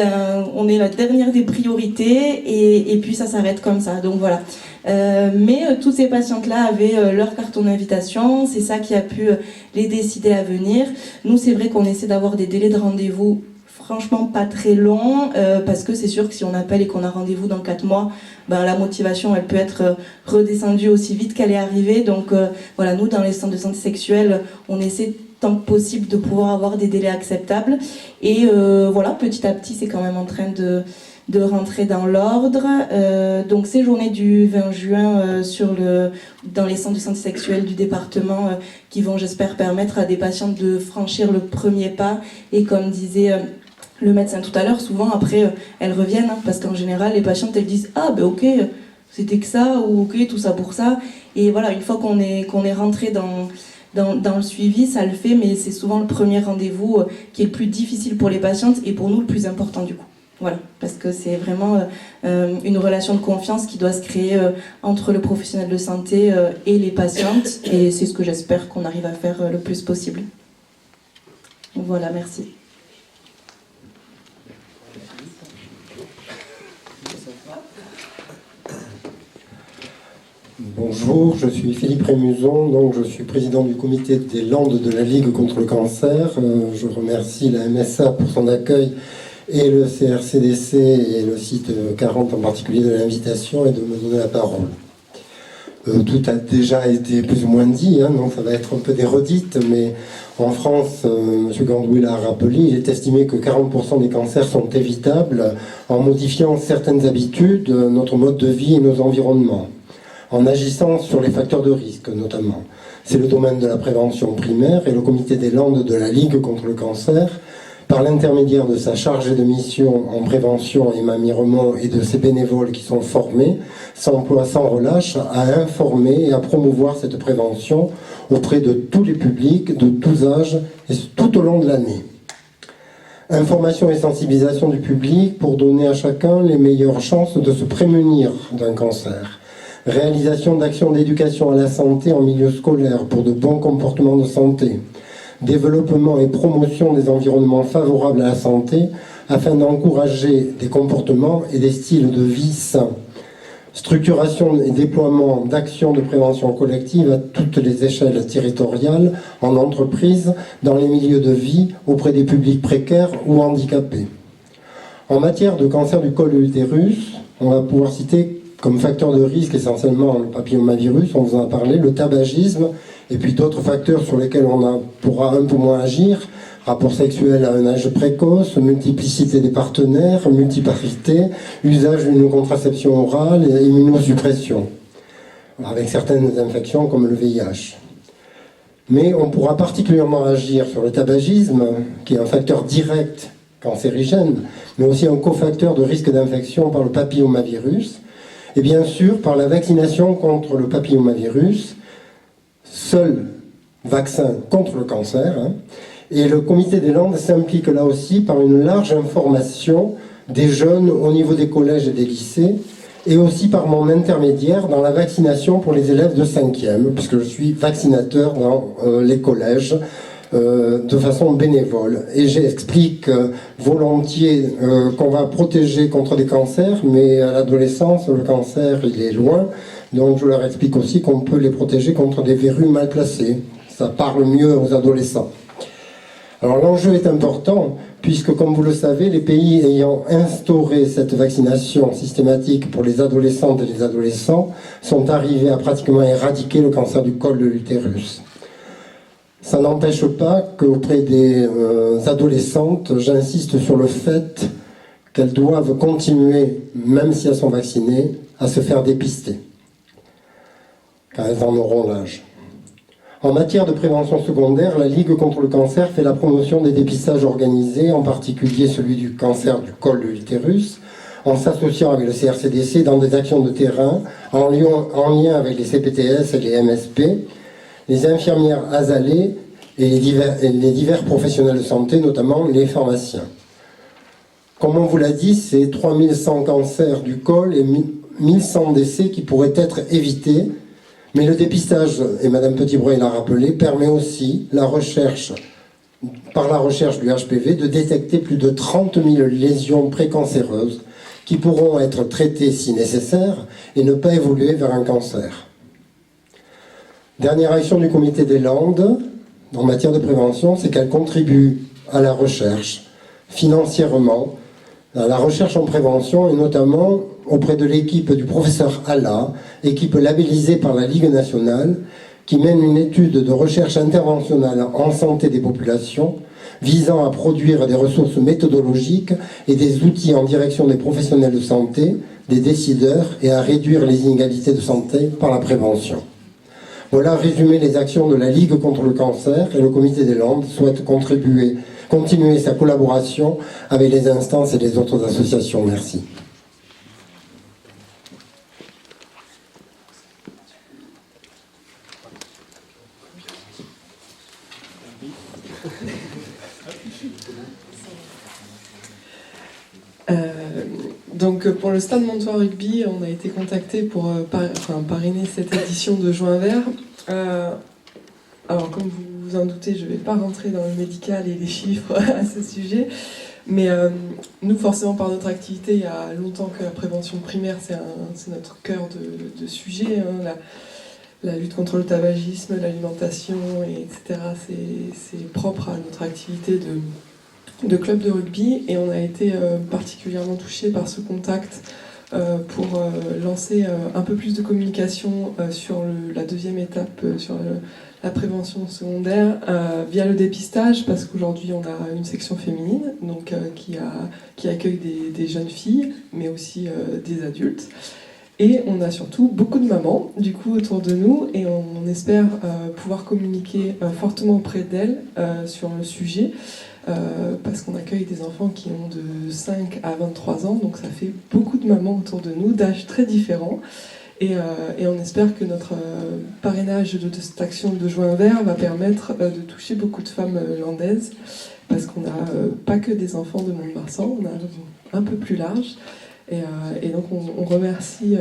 on est la dernière des priorités et puis ça s'arrête comme ça. Donc voilà. Mais toutes ces patientes-là avaient leur carton d'invitation, c'est ça qui a pu les décider à venir. Nous, c'est vrai qu'on essaie d'avoir des délais de rendez-vous franchement pas très longs, parce que c'est sûr que si on appelle et qu'on a rendez-vous dans 4 mois, la motivation elle peut être redescendue aussi vite qu'elle est arrivée. Donc voilà, nous dans les centres de santé sexuelle, on essaie tant que possible de pouvoir avoir des délais acceptables. Et voilà, petit à petit, c'est quand même en train de rentrer dans l'ordre. Donc ces journées du 20 juin dans les centres de santé sexuelle du département qui vont, j'espère, permettre à des patientes de franchir le premier pas. Et comme disait le médecin tout à l'heure, souvent après elles reviennent, parce qu'en général les patientes elles disent ah ben ok, c'était que ça, ou ok, tout ça pour ça. Et voilà, une fois qu'on est rentré dans le suivi, ça le fait, mais c'est souvent le premier rendez-vous qui est le plus difficile pour les patientes et pour nous le plus important du coup. Voilà, parce que c'est vraiment une relation de confiance qui doit se créer entre le professionnel de santé et les patientes, et c'est ce que j'espère qu'on arrive à faire le plus possible. Donc voilà, merci. Bonjour, je suis Philippe Rémuson, donc je suis président du comité des Landes de la Ligue contre le cancer. Je remercie la MSA pour son accueil et le CRCDC et le site 40 en particulier de l'invitation et de me donner la parole. Tout a déjà été plus ou moins dit, donc ça va être un peu des redites, mais en France, M. Gandouille l'a rappelé, il est estimé que 40% des cancers sont évitables en modifiant certaines habitudes, notre mode de vie et nos environnements, en agissant sur les facteurs de risque notamment. C'est le domaine de la prévention primaire et le comité des Landes de la Ligue contre le cancer, par l'intermédiaire de sa chargée de mission en prévention, Emma Miremont, et de ses bénévoles qui sont formés, s'emploie sans relâche à informer et à promouvoir cette prévention auprès de tous les publics, de tous âges et tout au long de l'année. Information et sensibilisation du public pour donner à chacun les meilleures chances de se prémunir d'un cancer. Réalisation d'actions d'éducation à la santé en milieu scolaire pour de bons comportements de santé. Développement et promotion des environnements favorables à la santé afin d'encourager des comportements et des styles de vie sains. Structuration et déploiement d'actions de prévention collective à toutes les échelles territoriales, en entreprise, dans les milieux de vie, auprès des publics précaires ou handicapés. En matière de cancer du col de l'utérus, on va pouvoir citer comme facteur de risque essentiellement le papillomavirus, on vous en a parlé, le tabagisme, et puis d'autres facteurs sur lesquels pourra un peu moins agir, rapport sexuel à un âge précoce, multiplicité des partenaires, multiparité, usage d'une contraception orale et immunosuppression, avec certaines infections comme le VIH. Mais on pourra particulièrement agir sur le tabagisme, qui est un facteur direct cancérigène, mais aussi un cofacteur de risque d'infection par le papillomavirus, et bien sûr par la vaccination contre le papillomavirus, seul vaccin contre le cancer, et le comité des Landes s'implique là aussi par une large information des jeunes au niveau des collèges et des lycées, et aussi par mon intermédiaire dans la vaccination pour les élèves de 5e, puisque je suis vaccinateur dans les collèges de façon bénévole. Et j'explique volontiers qu'on va protéger contre des cancers, mais à l'adolescence, le cancer, il est loin. Donc je leur explique aussi qu'on peut les protéger contre des verrues mal placées. Ça parle mieux aux adolescents. Alors l'enjeu est important, puisque comme vous le savez, les pays ayant instauré cette vaccination systématique pour les adolescentes et les adolescents sont arrivés à pratiquement éradiquer le cancer du col de l'utérus. Ça n'empêche pas qu'auprès des adolescentes, j'insiste sur le fait qu'elles doivent continuer, même si elles sont vaccinées, à se faire dépister, car elles en auront l'âge. En matière de prévention secondaire, la Ligue contre le cancer fait la promotion des dépistages organisés, en particulier celui du cancer du col de l'utérus, en s'associant avec le CRCDC dans des actions de terrain, en lien avec les CPTS et les MSP, les infirmières azalées et les divers professionnels de santé, notamment les pharmaciens. Comme on vous l'a dit, c'est 3100 cancers du col et 1100 décès qui pourraient être évités, mais le dépistage, et Mme Petit-Breuil l'a rappelé, permet aussi par la recherche du HPV de détecter plus de 30 000 lésions précancéreuses qui pourront être traitées si nécessaire et ne pas évoluer vers un cancer. Dernière action du comité des Landes en matière de prévention, c'est qu'elle contribue à la recherche financièrement, à la recherche en prévention et notamment auprès de l'équipe du professeur Alla, équipe labellisée par la Ligue nationale, qui mène une étude de recherche interventionnelle en santé des populations visant à produire des ressources méthodologiques et des outils en direction des professionnels de santé, des décideurs et à réduire les inégalités de santé par la prévention. Voilà résumé les actions de la Ligue contre le cancer, et le comité des Landes souhaite continuer sa collaboration avec les instances et les autres associations. Merci. Donc pour le Stade Montois Rugby, on a été contacté pour parrainer cette édition de Juin Vert. Alors comme vous vous en doutez, je ne vais pas rentrer dans le médical et les chiffres à ce sujet. Mais nous, forcément, par notre activité, il y a longtemps que la prévention primaire, c'est notre cœur de sujet. Hein, la lutte contre le tabagisme, l'alimentation, etc. C'est propre à notre activité de club de rugby. Et on a été particulièrement touchés par ce contact pour lancer un peu plus de communication sur la deuxième étape, sur la prévention secondaire, via le dépistage, parce qu'aujourd'hui on a une section féminine donc, qui accueille des jeunes filles, mais aussi des adultes. Et on a surtout beaucoup de mamans du coup autour de nous, et on espère pouvoir communiquer fortement auprès d'elles sur le sujet. Parce qu'on accueille des enfants qui ont de 5 à 23 ans, donc ça fait beaucoup de mamans autour de nous, d'âges très différents. Et on espère que notre parrainage de cette action de Juin Vert va permettre de toucher beaucoup de femmes landaises, parce qu'on n'a pas que des enfants de Mont-de-Marsan, on a un peu plus large. Et donc on remercie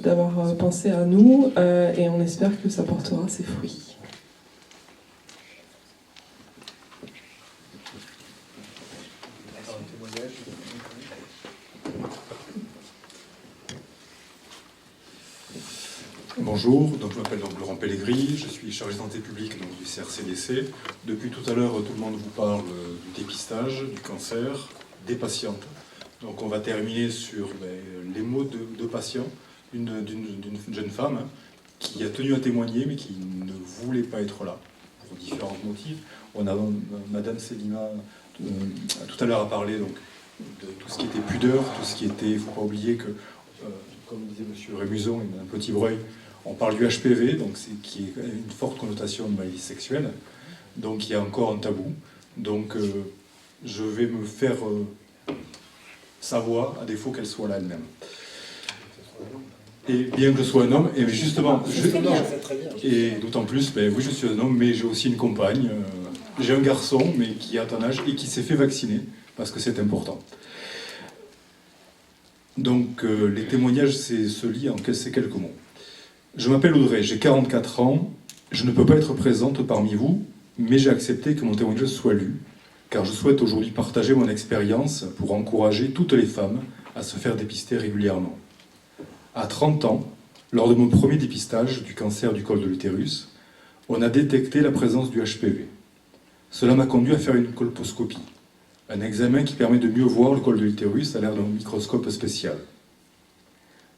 d'avoir pensé à nous, et on espère que ça portera ses fruits. Bonjour, donc je m'appelle Laurent Pellegrini, je suis chargé de santé publique donc, du CRCDC. Depuis tout à l'heure, tout le monde vous parle du dépistage, du cancer, des patientes. Donc on va terminer sur les mots de patients d'une jeune femme qui a tenu à témoigner mais qui ne voulait pas être là pour différents motifs. On a Madame Célina tout à l'heure a parlé donc, de tout ce qui était pudeur, tout ce qui était, il ne faut pas oublier que, comme disait M. Rémuson et Mme Petit-Breuil, on parle du HPV, donc qui est une forte connotation de maladie sexuelle, donc il y a encore un tabou. Donc je vais me faire sa voix, à défaut qu'elle soit là elle-même. Et bien que je sois un homme, et justement, et d'autant plus, oui je suis un homme, mais j'ai aussi une compagne, j'ai un garçon, mais qui a un âge et qui s'est fait vacciner, parce que c'est important. Donc les témoignages se lient en ces quelques mots. Je m'appelle Audrey, j'ai 44 ans, je ne peux pas être présente parmi vous, mais j'ai accepté que mon témoignage soit lu, car je souhaite aujourd'hui partager mon expérience pour encourager toutes les femmes à se faire dépister régulièrement. À 30 ans, lors de mon premier dépistage du cancer du col de l'utérus, on a détecté la présence du HPV. Cela m'a conduit à faire une colposcopie, un examen qui permet de mieux voir le col de l'utérus à l'aide d'un microscope spécial.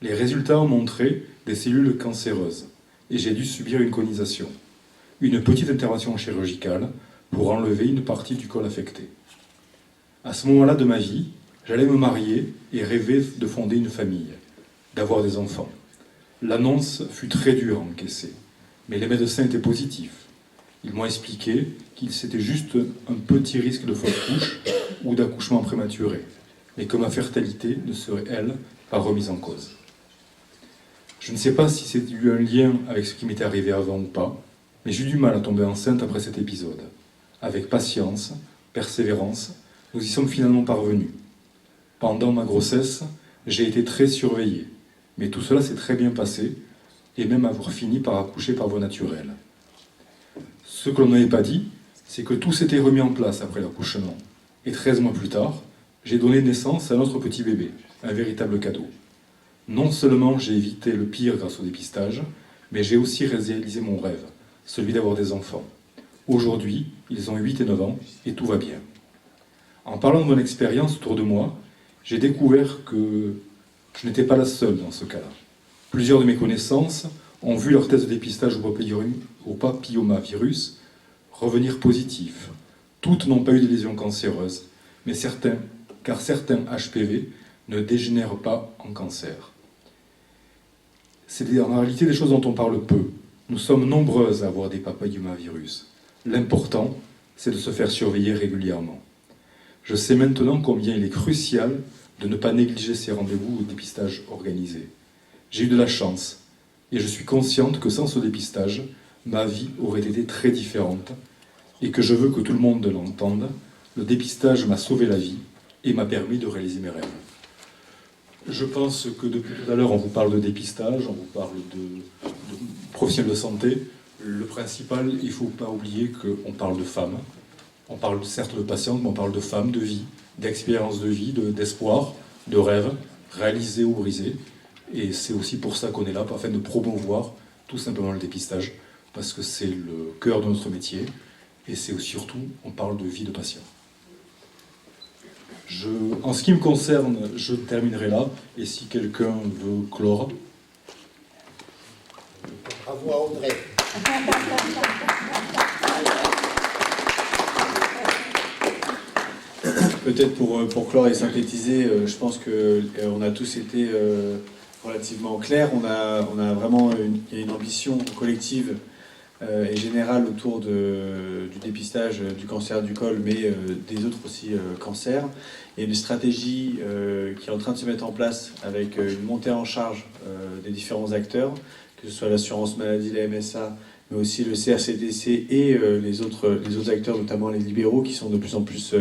Les résultats ont montré des cellules cancéreuses et j'ai dû subir une conisation, une petite intervention chirurgicale pour enlever une partie du col affecté. À ce moment-là de ma vie, j'allais me marier et rêver de fonder une famille, d'avoir des enfants. L'annonce fut très dure à encaisser, mais les médecins étaient positifs. Ils m'ont expliqué qu'il c'était juste un petit risque de fausse couche ou d'accouchement prématuré, mais que ma fertilité ne serait, elle, pas remise en cause. Je ne sais pas si c'est eu un lien avec ce qui m'était arrivé avant ou pas, mais j'ai eu du mal à tomber enceinte après cet épisode. Avec patience, persévérance, nous y sommes finalement parvenus. Pendant ma grossesse, j'ai été très surveillée, mais tout cela s'est très bien passé, et même avoir fini par accoucher par voie naturelle. Ce que l'on n'avait pas dit, c'est que tout s'était remis en place après l'accouchement, et 13 mois plus tard, j'ai donné naissance à notre petit bébé, un véritable cadeau. Non seulement j'ai évité le pire grâce au dépistage, mais j'ai aussi réalisé mon rêve, celui d'avoir des enfants. Aujourd'hui, ils ont 8 et 9 ans, et tout va bien. En parlant de mon expérience autour de moi, j'ai découvert que je n'étais pas la seule dans ce cas-là. Plusieurs de mes connaissances ont vu leur test de dépistage au papillomavirus revenir positif. Toutes n'ont pas eu de lésions cancéreuses, mais car certains HPV ne dégénèrent pas en cancer. C'est en réalité des choses dont on parle peu. Nous sommes nombreuses à avoir des papillomavirus. L'important, c'est de se faire surveiller régulièrement. Je sais maintenant combien il est crucial de ne pas négliger ces rendez-vous au dépistage organisé. J'ai eu de la chance, et je suis consciente que sans ce dépistage, ma vie aurait été très différente, et que je veux que tout le monde l'entende. Le dépistage m'a sauvé la vie et m'a permis de réaliser mes rêves. Je pense que depuis tout à l'heure, on vous parle de dépistage, on vous parle de professionnels de santé. Le principal, il ne faut pas oublier qu'on parle de femmes. On parle certes de patientes, mais on parle de femmes, de vie, d'expérience de vie, d'espoir, de rêve, réalisé ou brisé. Et c'est aussi pour ça qu'on est là, afin de promouvoir tout simplement le dépistage, parce que c'est le cœur de notre métier, et c'est surtout, on parle de vie de patient. En ce qui me concerne, je terminerai là, et si quelqu'un veut clore. Bravo à Audrey. Peut-être pour clore et synthétiser, je pense qu'on a tous été relativement clairs. On a vraiment il y a une ambition collective et générale autour du dépistage du cancer du col, mais des autres aussi cancers. Il y a une stratégie qui est en train de se mettre en place avec une montée en charge des différents acteurs, que ce soit l'assurance maladie, la MSA, mais aussi le CRCDC et les autres acteurs, notamment les libéraux, qui sont de plus en plus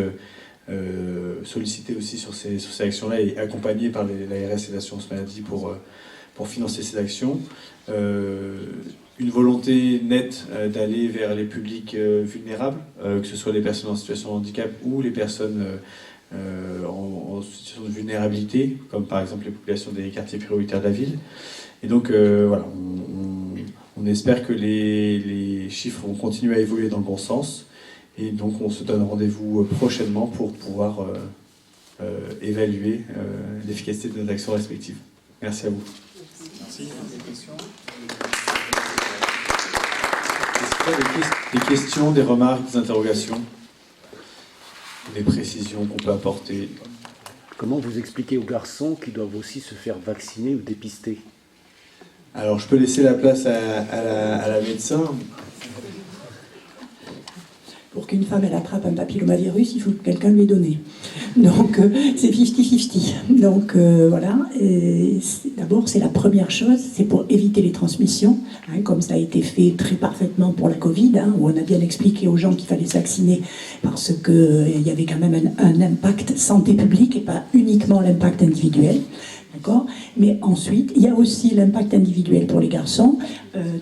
sollicités aussi sur ces actions-là et accompagnés par l'ARS et l'assurance maladie pour financer ces actions. Une volonté nette d'aller vers les publics vulnérables, que ce soit les personnes en situation de handicap ou les personnes en situation de vulnérabilité, comme par exemple les populations des quartiers prioritaires de la ville. Et donc voilà, on espère que les chiffres vont continuer à évoluer dans le bon sens. Et donc on se donne rendez-vous prochainement pour pouvoir évaluer l'efficacité de nos actions respectives. Merci à vous. Merci. Des questions ? Est-ce qu'il y a des questions, des remarques, des interrogations, des précisions qu'on peut apporter? Comment vous expliquez aux garçons qu'ils doivent aussi se faire vacciner ou dépister? Alors je peux laisser la place à la médecin. Pour qu'une femme elle attrape un papillomavirus, il faut que quelqu'un lui ait donné. Donc c'est 50-50. Donc voilà. D'abord, c'est la première chose, c'est pour éviter les transmissions, hein, comme ça a été fait très parfaitement pour la Covid, hein, où on a bien expliqué aux gens qu'il fallait se vacciner parce qu'il y avait quand même un impact santé publique et pas uniquement l'impact individuel. D'accord ? Mais ensuite, il y a aussi l'impact individuel pour les garçons.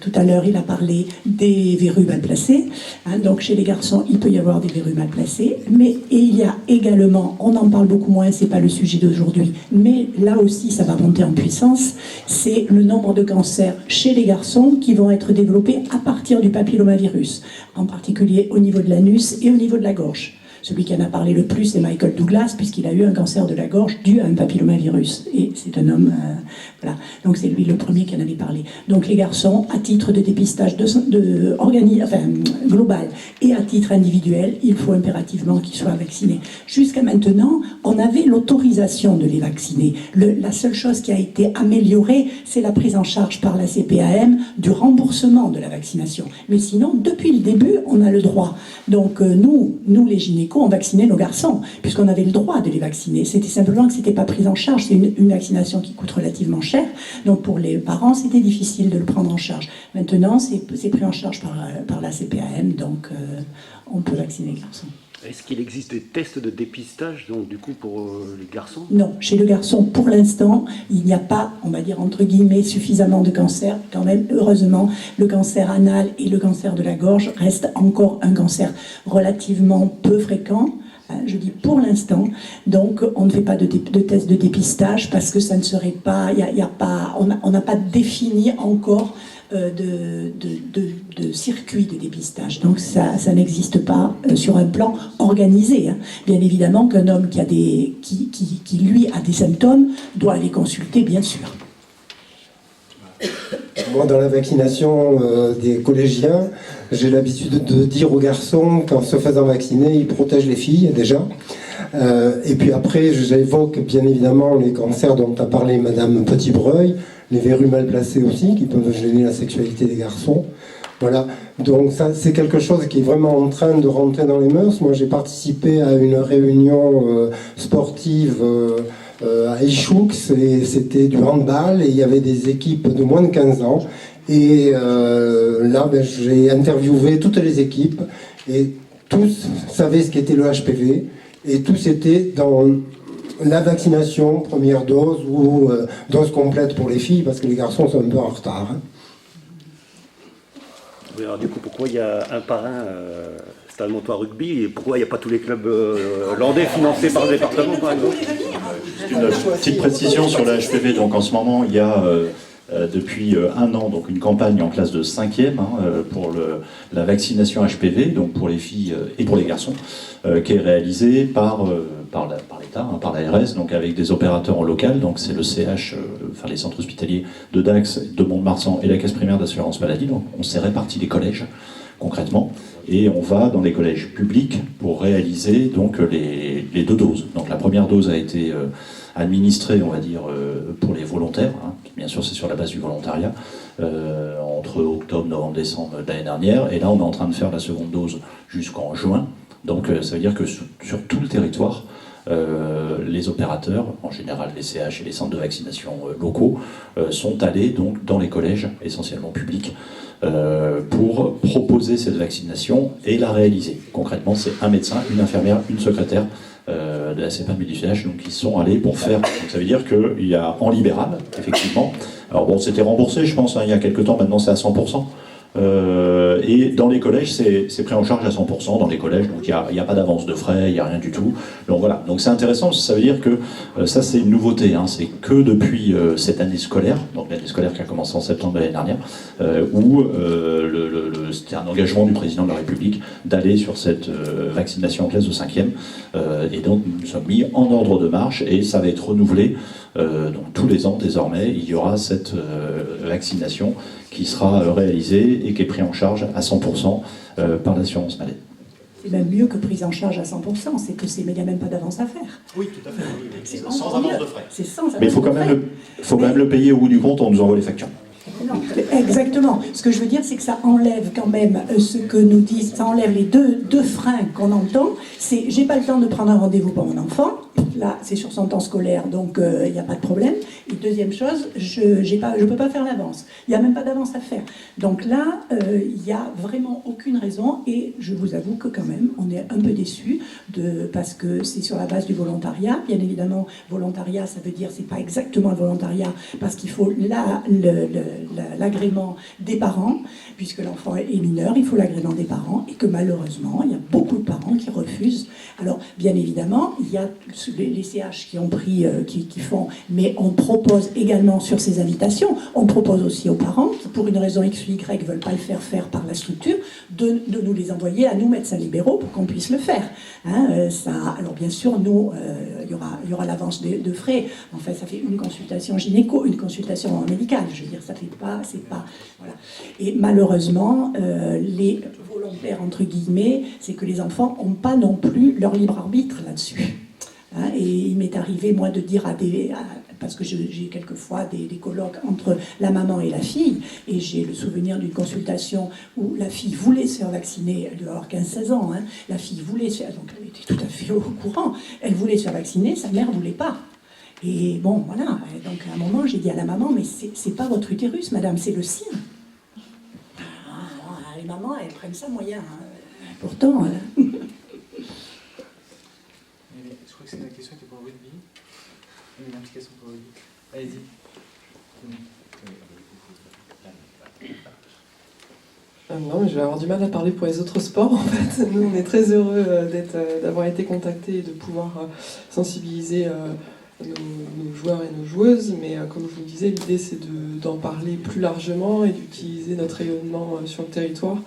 Tout à l'heure, il a parlé des verrues mal placées. Hein, donc, chez les garçons, il peut y avoir des verrues mal placées. Mais et il y a également, on en parle beaucoup moins, c'est pas le sujet d'aujourd'hui, mais là aussi, ça va monter en puissance, c'est le nombre de cancers chez les garçons qui vont être développés à partir du papillomavirus, en particulier au niveau de l'anus et au niveau de la gorge. Celui qui en a parlé le plus, c'est Michael Douglas, puisqu'il a eu un cancer de la gorge dû à un papillomavirus. Et c'est un homme, voilà. Donc c'est lui le premier qui en avait parlé. Donc les garçons, à titre de dépistage global et à titre individuel, il faut impérativement qu'ils soient vaccinés. Jusqu'à maintenant, on avait l'autorisation de les vacciner. La seule chose qui a été améliorée, c'est la prise en charge par la CPAM du remboursement de la vaccination. Mais sinon, depuis le début, on a le droit. Donc nous les gynécos, on vaccinait nos garçons, puisqu'on avait le droit de les vacciner. C'était simplement que ce n'était pas pris en charge. C'est une vaccination qui coûte relativement cher. Donc pour les parents, c'était difficile de le prendre en charge. Maintenant, c'est pris en charge par la CPAM, donc on peut vacciner les garçons. Est-ce qu'il existe des tests de dépistage, donc du coup pour les garçons? Non, chez le garçon, pour l'instant, il n'y a pas, on va dire entre guillemets, suffisamment de cancers. Quand même, heureusement, le cancer anal et le cancer de la gorge restent encore un cancer relativement peu fréquent. Je dis pour l'instant, donc on ne fait pas de tests de dépistage parce que ça ne serait pas, on n'a pas défini encore de circuit de dépistage. Donc ça n'existe pas sur un plan organisé. Hein. Bien évidemment qu'un homme qui lui a des symptômes doit aller consulter, bien sûr. Moi, dans la vaccination des collégiens, j'ai l'habitude de dire aux garçons qu'en se faisant vacciner, ils protègent les filles déjà. Et puis après, j'évoque bien évidemment les cancers dont a parlé Madame Petit-Breuil, les verrues mal placées aussi, qui peuvent gêner la sexualité des garçons. Voilà. Donc ça, c'est quelque chose qui est vraiment en train de rentrer dans les mœurs. Moi, j'ai participé à une réunion sportive à Ichoux, et c'était du handball, et il y avait des équipes de moins de 15 ans. Et là, j'ai interviewé toutes les équipes, et tous savaient ce qu'était le HPV, et tous étaient dans la vaccination, première dose, ou dose complète pour les filles, parce que les garçons sont un peu en retard. Hein. Oui, alors du coup, pourquoi il y a un parrain Stade Montois Rugby, et pourquoi il n'y a pas tous les clubs landais financés par le département, par exemple? Une petite précision sur la HPV. Donc en ce moment, il y a depuis 1 an donc une campagne en classe de 5e pour la vaccination HPV, donc pour les filles et pour les garçons, qui est réalisée par l'État, par l'ARS, donc avec des opérateurs en local. Donc c'est le CH, enfin les centres hospitaliers de Dax, de Mont-de-Marsan et la Caisse primaire d'assurance maladie. Donc on s'est réparti les collèges concrètement. Et on va dans les collèges publics pour réaliser donc les 2 doses. Donc la première dose a été administrée, on va dire, pour les volontaires. Bien sûr, c'est sur la base du volontariat, entre octobre, novembre, décembre de l'année dernière. Et là, on est en train de faire la seconde dose jusqu'en juin. Donc ça veut dire que sur tout le territoire, les opérateurs, en général les CH et les centres de vaccination locaux, sont allés donc dans les collèges, essentiellement publics, pour proposer cette vaccination et la réaliser. Concrètement, c'est un médecin, une infirmière, une secrétaire de la CEPAM et du CH, donc ils sont allés pour faire. Donc ça veut dire qu'il y a en libéral, effectivement. Alors bon, c'était remboursé, je pense, il y a quelques temps, maintenant c'est à 100%. Et dans les collèges, c'est pris en charge à 100% dans les collèges, donc il n'y a pas d'avance de frais, il n'y a rien du tout. Donc voilà, donc c'est intéressant, ça veut dire que ça c'est une nouveauté, c'est que depuis cette année scolaire, donc l'année scolaire qui a commencé en septembre de l'année dernière, où c'était un engagement du président de la République d'aller sur cette vaccination en classe de 5e, et donc nous sommes mis en ordre de marche et ça va être renouvelé. Donc tous les ans désormais, il y aura cette vaccination qui sera réalisée et qui est prise en charge à 100% par l'assurance maladie. C'est même mieux que prise en charge à 100%, c'est que il n'y a même pas d'avance à faire. Oui, tout à fait. C'est sans avance de frais. C'est sans avance. Mais il faut quand même le payer au bout du compte, on nous envoie les factures. Non, exactement. Ce que je veux dire, c'est que ça enlève quand même ce que nous disent, ça enlève les deux freins qu'on entend. C'est j'ai pas le temps de prendre un rendez-vous pour mon enfant. Là, c'est sur son temps scolaire, donc il n'y a pas de problème. Et deuxième chose, je ne peux pas faire l'avance. Il n'y a même pas d'avance à faire. Donc là, il n'y a vraiment aucune raison. Et je vous avoue que quand même, on est un peu déçus parce que c'est sur la base du volontariat. Bien évidemment, volontariat, ça veut dire c'est pas exactement le volontariat parce qu'il faut l'agrément des parents, puisque l'enfant est mineur, il faut l'agrément des parents, et que malheureusement, il y a beaucoup de parents qui refusent. Alors, bien évidemment, il y a les CH qui ont pris, qui font, mais on propose également sur ces invitations, on propose aussi aux parents qui, pour une raison X ou Y, ne veulent pas le faire par la structure, de nous les envoyer à nous, médecins libéraux, pour qu'on puisse le faire. Alors, bien sûr, nous, il y aura l'avance de frais. En fait, ça fait une consultation gynéco, une consultation médicale. Je veux dire, ça fait pas, c'est pas, voilà. Et malheureusement, les volontaires entre guillemets, c'est que les enfants n'ont pas non plus leur libre arbitre là-dessus. Et il m'est arrivé moi de dire parce que j'ai quelquefois des colloques entre la maman et la fille, et j'ai le souvenir d'une consultation où la fille voulait se faire vacciner, elle doit avoir 15-16 ans, la fille voulait se faire, donc elle était tout à fait au courant, elle voulait se faire vacciner, sa mère ne voulait pas. Et bon, voilà, donc à un moment j'ai dit à la maman, mais c'est pas votre utérus, madame, c'est le sien. Les mamans, elles prennent ça moyen. Pourtant... Je crois que c'est la question qui est pour le rugby. Une implication pour le rugby. Allez-y. Non, mais je vais avoir du mal à parler pour les autres sports en fait. Nous, on est très heureux d'avoir été contactés et de pouvoir sensibiliser nos joueurs et nos joueuses. Mais comme je vous le disais, l'idée c'est d'en parler plus largement et d'utiliser notre rayonnement sur le territoire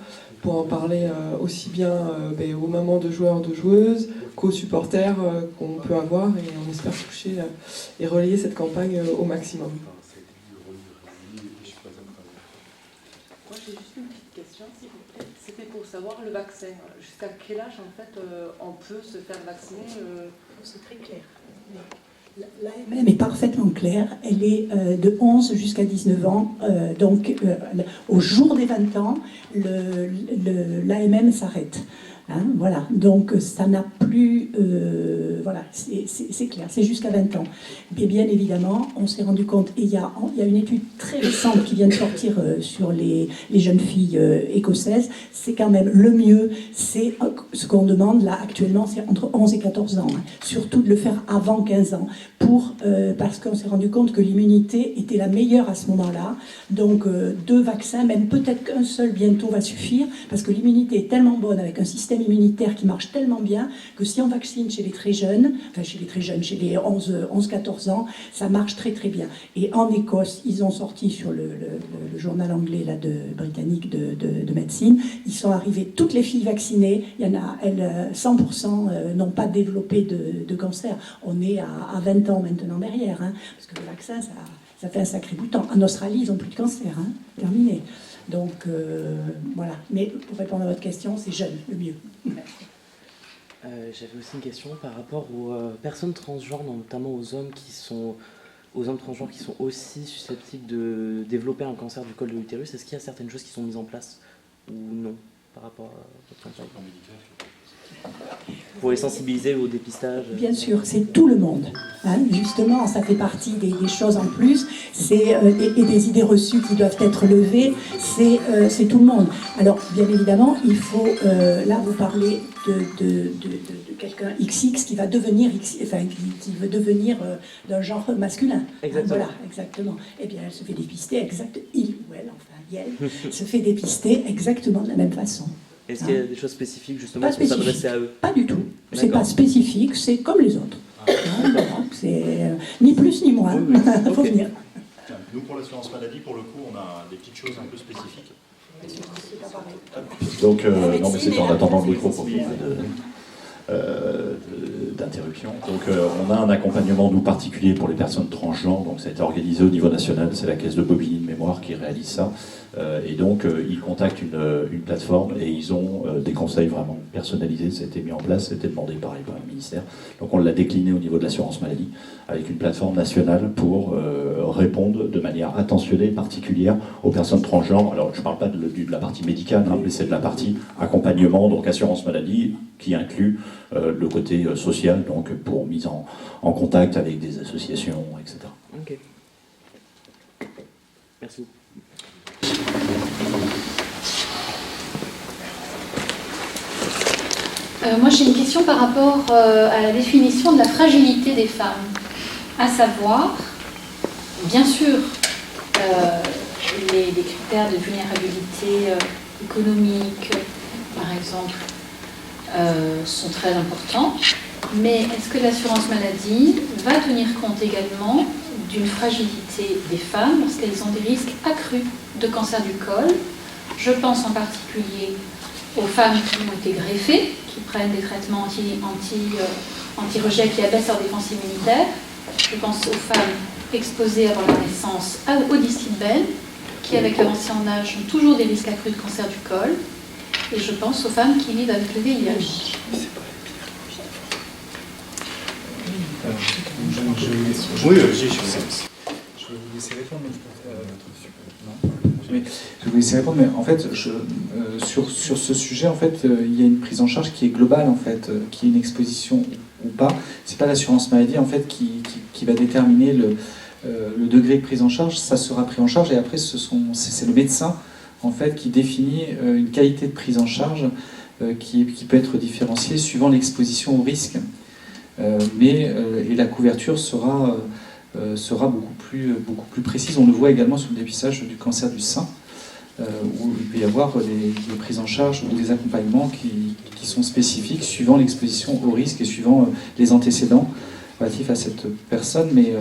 pour en parler aussi bien aux mamans de joueurs, de joueuses, qu'aux supporters qu'on peut avoir, et on espère toucher et relayer cette campagne au maximum. Moi j'ai juste une petite question, s'il vous plaît. C'était pour savoir le vaccin. Jusqu'à quel âge en fait on peut se faire vacciner C'est très clair. L'AMM est parfaitement claire, elle est de 11 jusqu'à 19 ans, donc au jour des 20 ans, l'AMM s'arrête. Voilà, donc ça n'a plus... voilà, c'est clair, c'est jusqu'à 20 ans. Mais bien évidemment, on s'est rendu compte, et il y a une étude très récente qui vient de sortir sur les jeunes filles écossaises, c'est quand même le mieux, c'est ce qu'on demande là actuellement, c'est entre 11 et 14 ans. Surtout de le faire avant 15 ans, parce qu'on s'est rendu compte que l'immunité était la meilleure à ce moment-là. Donc 2 vaccins, même peut-être qu'un seul bientôt va suffire, parce que l'immunité est tellement bonne avec un système système immunitaire qui marche tellement bien que si on vaccine chez les très jeunes, chez les 11-14 ans, ça marche très très bien. Et en Écosse, ils ont sorti sur le journal anglais là, britannique de médecine, ils sont arrivés, toutes les filles vaccinées, il y en a, elles, 100% n'ont pas développé de cancer. On est à 20 ans maintenant derrière, hein, parce que le vaccin, ça fait un sacré bout de temps. En Australie, ils n'ont plus de cancer, hein, terminé. Donc voilà. Mais pour répondre à votre question, c'est jeune, le mieux. J'avais aussi une question par rapport aux personnes transgenres, notamment aux hommes transgenres qui sont aussi susceptibles de développer un cancer du col de l'utérus. Est-ce qu'il y a certaines choses qui sont mises en place ou non par rapport à votre campagne pour les sensibiliser au dépistage? Bien sûr, c'est tout le monde. Hein. Justement, ça fait partie des choses en plus, et des idées reçues qui doivent être levées, c'est tout le monde. Alors, bien évidemment, il faut, là, vous parlez de quelqu'un XX qui va devenir, qui veut devenir d'un genre masculin. Exactement. Voilà, exactement. Eh bien, elle se fait dépister, il ou elle, se fait dépister exactement de la même façon. Est-ce qu'il y a des choses spécifiques justement pour s'adresser à eux? Pas du tout. C'est pas spécifique, c'est comme les autres. C'est ni plus ni moins. Il faut venir. Nous, pour l'assurance maladie, pour le coup, on a des petites choses un peu spécifiques. Donc, non, mais c'était en attendant le micro pour qu'il y ait d'interruption. Donc, on a un accompagnement, nous, particulier pour les personnes transgenres. Donc, ça a été organisé au niveau national. C'est la Caisse de Bobigny de mémoire qui réalise ça. Et donc, ils contactent une plateforme et ils ont des conseils vraiment personnalisés. Ça a été mis en place, ça a été demandé pareil par le ministère. Donc, on l'a décliné au niveau de l'assurance maladie avec une plateforme nationale pour répondre de manière attentionnée, particulière aux personnes transgenres. Alors, je ne parle pas de la partie médicale, hein, mais c'est de la partie accompagnement, donc assurance maladie, qui inclut le côté social, donc pour mise en contact avec des associations, etc. Ok. Merci. Moi j'ai une question par rapport à la définition de la fragilité des femmes, à savoir, bien sûr, les critères de vulnérabilité économique, par exemple, sont très importants, mais est-ce que l'assurance maladie va tenir compte également d'une fragilité des femmes lorsqu'elles ont des risques accrus de cancer du col? Je pense en particulier aux femmes qui ont été greffées, qui prennent des traitements anti-rejet qui abaissent leur défense immunitaire. Je pense aux femmes exposées avant leur naissance au distilbène, qui avec l'avancée en âge ont toujours des risques accrus de cancer du col. Et je pense aux femmes qui vivent avec le VIH. Je vais vous laisser répondre, mais en fait, sur ce sujet, en fait, il y a une prise en charge qui est globale, en fait, qui est une exposition ou pas. C'est pas l'assurance maladie, en fait, qui va déterminer le degré de prise en charge. Ça sera pris en charge et après, c'est le médecin, en fait, qui définit une qualité de prise en charge qui peut être différenciée suivant l'exposition au risque. Et la couverture sera beaucoup plus précise. On le voit également sur le dépistage du cancer du sein, où il peut y avoir des prises en charge ou des accompagnements qui sont spécifiques suivant l'exposition au risque et suivant les antécédents relatifs à cette personne, mais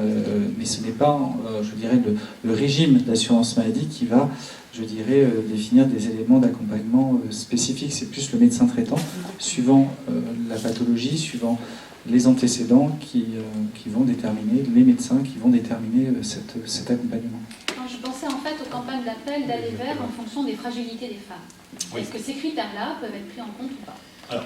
ce n'est pas, je dirais, le régime d'assurance maladie qui va, je dirais, définir des éléments d'accompagnement spécifiques. C'est plus le médecin traitant, suivant la pathologie, suivant les antécédents qui vont déterminer, les médecins qui vont déterminer cet accompagnement. Alors, je pensais en fait aux campagnes d'appel d'aller vers en fonction des fragilités des femmes. Oui. Est-ce que ces critères-là peuvent être pris en compte ou pas? Alors,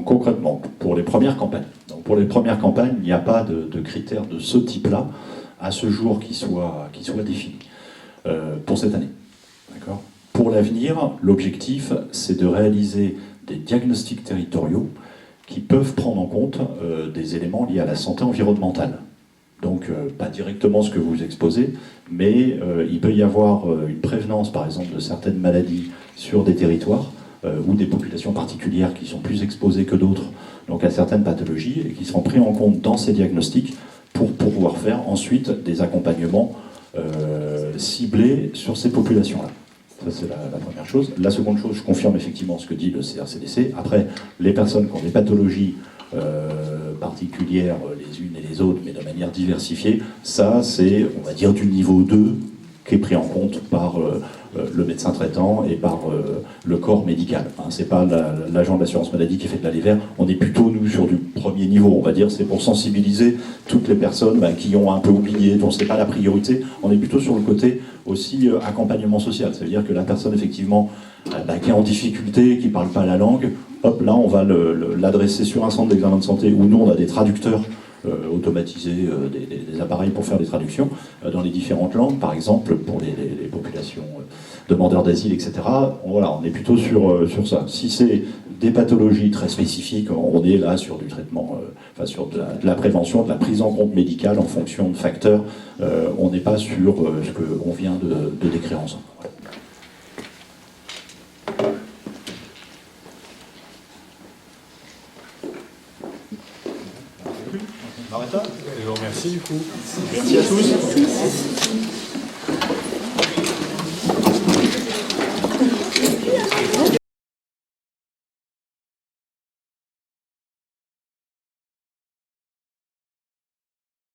concrètement, pour les premières campagnes. Donc, pour les premières campagnes, il n'y a pas de critères de ce type-là à ce jour qui soient définis pour cette année. D'accord ? Pour l'avenir, l'objectif, c'est de réaliser des diagnostics territoriaux qui peuvent prendre en compte des éléments liés à la santé environnementale. Donc, pas directement ce que vous exposez, mais il peut y avoir une prévenance, par exemple, de certaines maladies sur des territoires ou des populations particulières qui sont plus exposées que d'autres, donc à certaines pathologies, et qui seront pris en compte dans ces diagnostics pour pouvoir faire ensuite des accompagnements ciblés sur ces populations-là. Ça, c'est la première chose. La seconde chose, je confirme effectivement ce que dit le CRCDC. Après, les personnes qui ont des pathologies particulières les unes et les autres, mais de manière diversifiée, ça, c'est, on va dire, du niveau 2 qui est pris en compte par le médecin traitant et par le corps médical. Hein, c'est pas l'agent de l'assurance maladie qui fait de l'aller vert. On est plutôt, nous, sur du premier niveau, on va dire. C'est pour sensibiliser toutes les personnes qui ont un peu oublié, dont c'est pas la priorité. On est plutôt sur le côté aussi accompagnement social. Ça veut dire que la personne, effectivement, qui est en difficulté, qui parle pas la langue, hop, là, on va l'adresser sur un centre d'examen de santé où nous, on a des traducteurs automatisés, des appareils pour faire des traductions dans les différentes langues, par exemple, pour les populations demandeurs d'asile, etc. Voilà, on est plutôt sur ça. Si c'est des pathologies très spécifiques, on est là sur du traitement, sur de la prévention, de la prise en compte médicale en fonction de facteurs. On n'est pas sur ce qu'on vient de décrire ensemble. Voilà. Marita, je vous remercie du coup. Merci à tous.